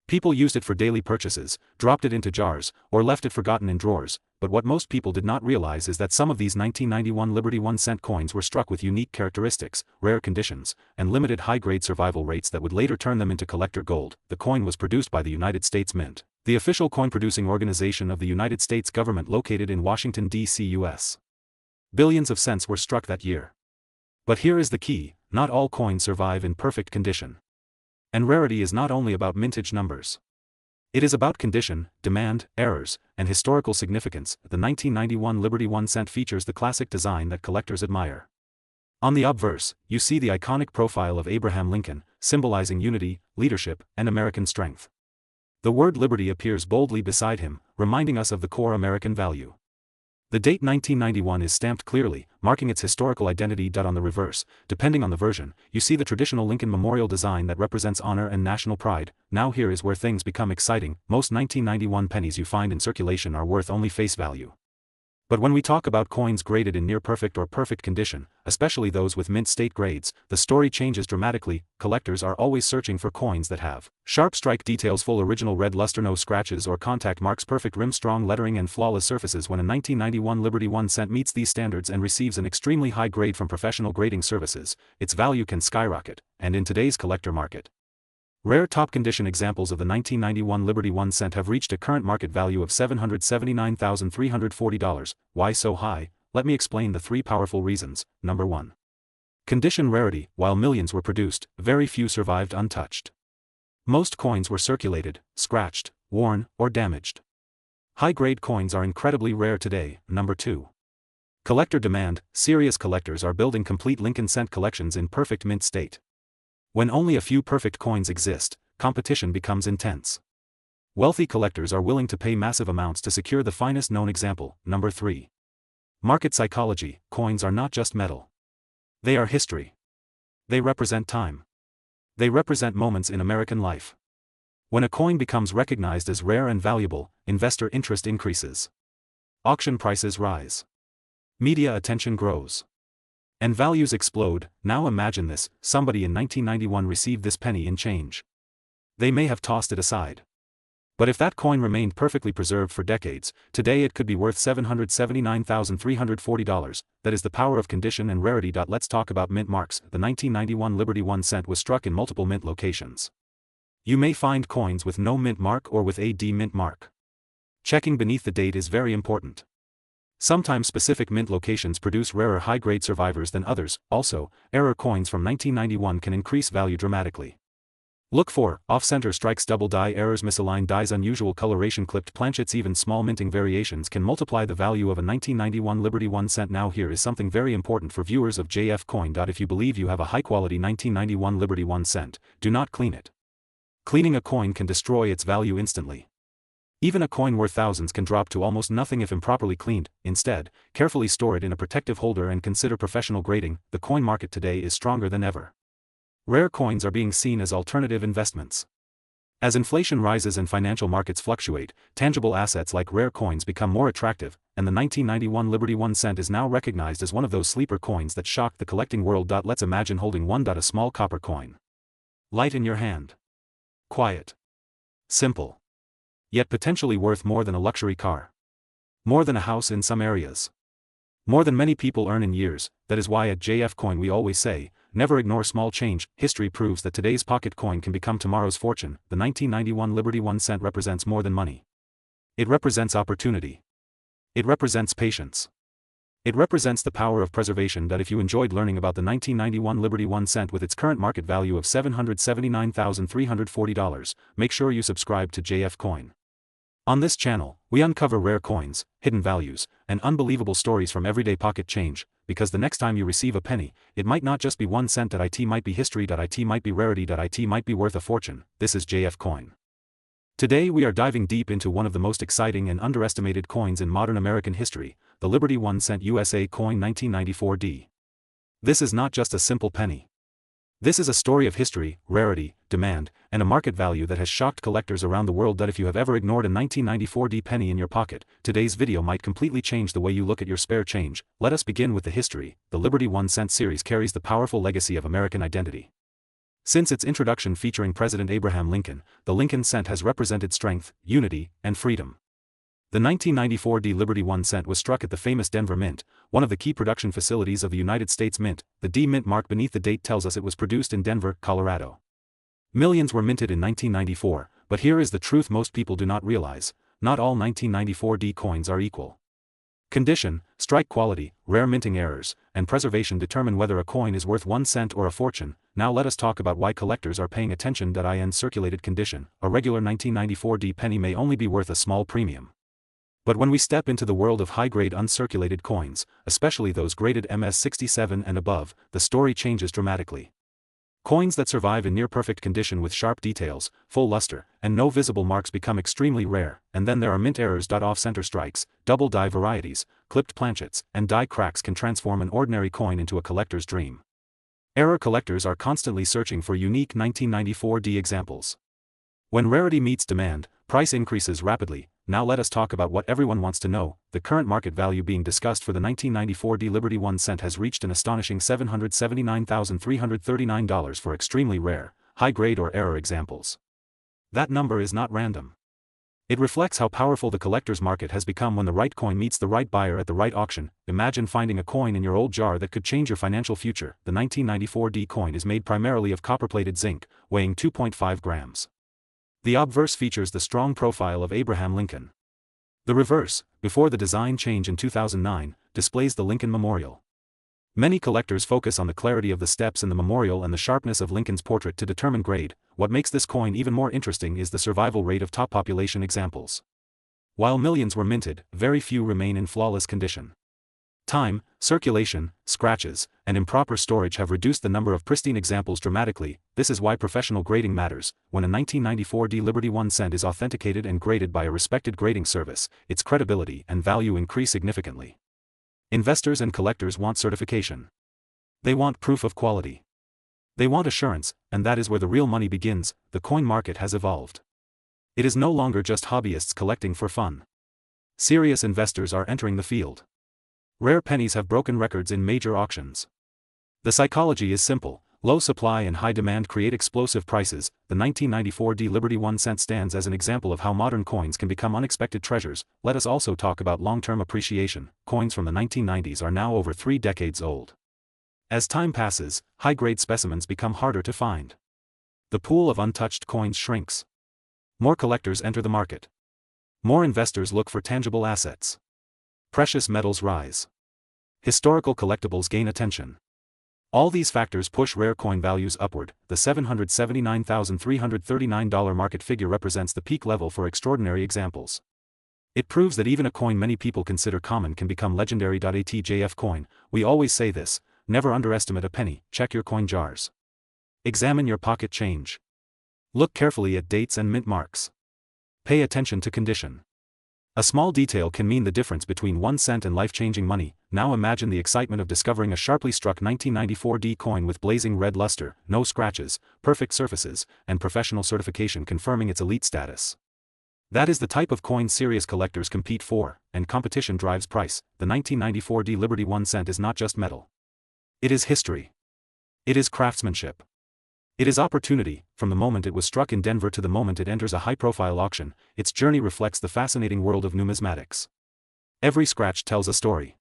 People used it for daily purchases, dropped it into jars, or left it forgotten in drawers, but what most people did not realize is that some of these 1991 Liberty 1 cent coins were struck with unique characteristics, rare conditions, and limited high-grade survival rates that would later turn them into collector gold. The coin was produced by the United States Mint, the official coin-producing organization of the United States government located in Washington, D.C., U.S. Billions of cents were struck that year. But here is the key: not all coins survive in perfect condition. And rarity is not only about mintage numbers. It is about condition, demand, errors, and historical significance. The 1991 Liberty 1 cent features the classic design that collectors admire. On the obverse, you see the iconic profile of Abraham Lincoln, symbolizing unity, leadership, and American strength. The word liberty appears boldly beside him, reminding us of the core American value. The date 1991 is stamped clearly, marking its historical identity. On the reverse, depending on the version, you see the traditional Lincoln Memorial design that represents honor and national pride. Now here is where things become exciting. Most 1991 pennies you find in circulation are worth only face value. But when we talk about coins graded in near-perfect or perfect condition, especially those with mint state grades, the story changes dramatically. Collectors are always searching for coins that have sharp strike details, full original red luster, no scratches or contact marks, perfect rim, strong lettering, and flawless surfaces. When a 1991 Liberty 1 cent meets these standards and receives an extremely high grade from professional grading services, its value can skyrocket. And in today's collector market, rare top-condition examples of the 1991 Liberty 1 cent have reached a current market value of $779,340. Why so high? Let me explain the three powerful reasons. Number 1. Condition rarity. While millions were produced, very few survived untouched. Most coins were circulated, scratched, worn, or damaged. High-grade coins are incredibly rare today. Number 2. Collector demand. Serious collectors are building complete Lincoln cent collections in perfect mint state. When only a few perfect coins exist, competition becomes intense. Wealthy collectors are willing to pay massive amounts to secure the finest known example. Number 3. Market psychology. Coins are not just metal. They are history. They represent time. They represent moments in American life. When a coin becomes recognized as rare and valuable, investor interest increases. Auction prices rise. Media attention grows. And values explode. Now imagine this: somebody in 1991 received this penny in change. They may have tossed it aside. But if that coin remained perfectly preserved for decades, today it could be worth $779,340. That is the power of condition and rarity. Let's talk about mint marks. The 1991 Liberty 1 cent was struck in multiple mint locations. You may find coins with no mint mark or with a D mint mark. Checking beneath the date is very important. Sometimes specific mint locations produce rarer high-grade survivors than others. Also, error coins from 1991 can increase value dramatically. Look for off-center strikes, double die errors, misaligned dies, unusual coloration, clipped planchets. Even small minting variations can multiply the value of a 1991 Liberty 1 cent. Now here is something very important for viewers of JF Coin. If you believe you have a high-quality 1991 Liberty 1 cent, do not clean it. Cleaning a coin can destroy its value instantly. Even a coin worth thousands can drop to almost nothing if improperly cleaned. Instead, carefully store it in a protective holder and consider professional grading. The coin market today is stronger than ever. Rare coins are being seen as alternative investments. As inflation rises and financial markets fluctuate, tangible assets like rare coins become more attractive, and the 1991 Liberty 1 cent is now recognized as one of those sleeper coins that shocked the collecting world. Let's imagine holding one. A small copper coin. Light in your hand. Quiet. Simple. Yet potentially worth more than a luxury car. More than a house in some areas. More than many people earn in years. That is why at JF Coin we always say, never ignore small change. History proves that today's pocket coin can become tomorrow's fortune. The 1991 Liberty 1 cent represents more than money. It represents opportunity. It represents patience. It represents the power of preservation. That if you enjoyed learning about the 1991 Liberty 1 cent with its current market value of $779,340, make sure you subscribe to JF Coin. On this channel, we uncover rare coins, hidden values, and unbelievable stories from everyday pocket change, because the next time you receive a penny, it might not just be 1 cent. It might be history. It might be rarity. It might be worth a fortune. This is JF Coin. Today we are diving deep into one of the most exciting and underestimated coins in modern American history, the Liberty 1 cent USA coin 1994D. This is not just a simple penny. This is a story of history, rarity, demand, and a market value that has shocked collectors around the world. That if you have ever ignored a 1994D penny in your pocket, today's video might completely change the way you look at your spare change. Let us begin with the history. The Liberty 1 cent series carries the powerful legacy of American identity. Since its introduction featuring President Abraham Lincoln, the Lincoln cent has represented strength, unity, and freedom. The 1994D Liberty 1 cent was struck at the famous Denver Mint, one of the key production facilities of the United States Mint. The D Mint mark beneath the date tells us it was produced in Denver, Colorado. Millions were minted in 1994, but here is the truth most people do not realize: not all 1994D coins are equal. Condition, strike quality, rare minting errors, and preservation determine whether a coin is worth 1 cent or a fortune. Now let us talk about why collectors are paying attention. In circulated condition, a regular 1994D penny may only be worth a small premium. But when we step into the world of high-grade uncirculated coins, especially those graded MS67 and above, the story changes dramatically. Coins that survive in near-perfect condition with sharp details, full luster, and no visible marks become extremely rare. And then there are mint errors. Off-center strikes, double die varieties, clipped planchets, and die cracks can transform an ordinary coin into a collector's dream. Error collectors are constantly searching for unique 1994D examples. When rarity meets demand, price increases rapidly. Now let us talk about what everyone wants to know. The current market value being discussed for the 1994D Liberty 1 cent has reached an astonishing $779,339 for extremely rare, high-grade or error examples. That number is not random. It reflects how powerful the collector's market has become when the right coin meets the right buyer at the right auction. Imagine finding a coin in your old jar that could change your financial future. The 1994D coin is made primarily of copper-plated zinc, weighing 2.5 grams. The obverse features the strong profile of Abraham Lincoln. The reverse, before the design change in 2009, displays the Lincoln Memorial. Many collectors focus on the clarity of the steps in the memorial and the sharpness of Lincoln's portrait to determine grade. What makes this coin even more interesting is the survival rate of top population examples. While millions were minted, very few remain in flawless condition. Time, circulation, scratches, and improper storage have reduced the number of pristine examples dramatically. This is why professional grading matters. When a 1994D Liberty 1 cent is authenticated and graded by a respected grading service, its credibility and value increase significantly. Investors and collectors want certification. They want proof of quality. They want assurance, and that is where the real money begins. The coin market has evolved. It is no longer just hobbyists collecting for fun. Serious investors are entering the field. Rare pennies have broken records in major auctions. The psychology is simple: low supply and high demand create explosive prices. The 1994D Liberty 1 cent stands as an example of how modern coins can become unexpected treasures. Let us also talk about long-term appreciation. Coins from the 1990s are now over 3 decades old. As time passes, high-grade specimens become harder to find. The pool of untouched coins shrinks. More collectors enter the market. More investors look for tangible assets. Precious metals rise. Historical collectibles gain attention. All these factors push rare coin values upward. The $779,339 market figure represents the peak level for extraordinary examples. It proves that even a coin many people consider common can become legendary. JF Coin, we always say this: never underestimate a penny. Check your coin jars. Examine your pocket change. Look carefully at dates and mint marks. Pay attention to condition. A small detail can mean the difference between 1 cent and life-changing money. Now imagine the excitement of discovering a sharply struck 1994D coin with blazing red luster, no scratches, perfect surfaces, and professional certification confirming its elite status. That is the type of coin serious collectors compete for, and competition drives price. The 1994D Liberty 1 cent is not just metal. It is history. It is craftsmanship. It is opportunity. From the moment it was struck in Denver to the moment it enters a high-profile auction, its journey reflects the fascinating world of numismatics. Every scratch tells a story.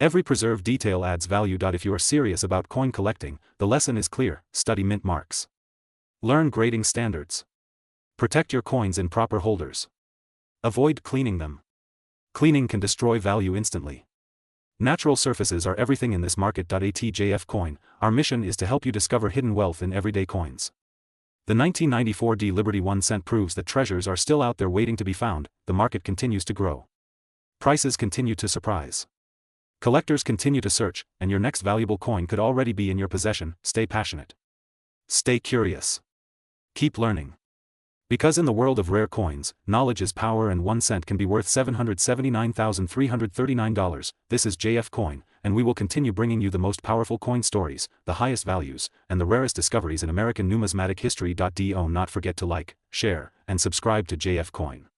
Every preserved detail adds value. If you are serious about coin collecting, the lesson is clear: study mint marks. Learn grading standards. Protect your coins in proper holders. Avoid cleaning them. Cleaning can destroy value instantly. Natural surfaces are everything in this market. ATJF Coin, our mission is to help you discover hidden wealth in everyday coins. The 1994 D Liberty 1 cent proves that treasures are still out there waiting to be found. The market continues to grow. Prices continue to surprise. Collectors continue to search, and your next valuable coin could already be in your possession. Stay passionate. Stay curious. Keep learning. Because in the world of rare coins, knowledge is power, and 1 cent can be worth $779,339. This is JF Coin, and we will continue bringing you the most powerful coin stories, the highest values, and the rarest discoveries in American numismatic history. Do not forget to like, share, and subscribe to JF Coin.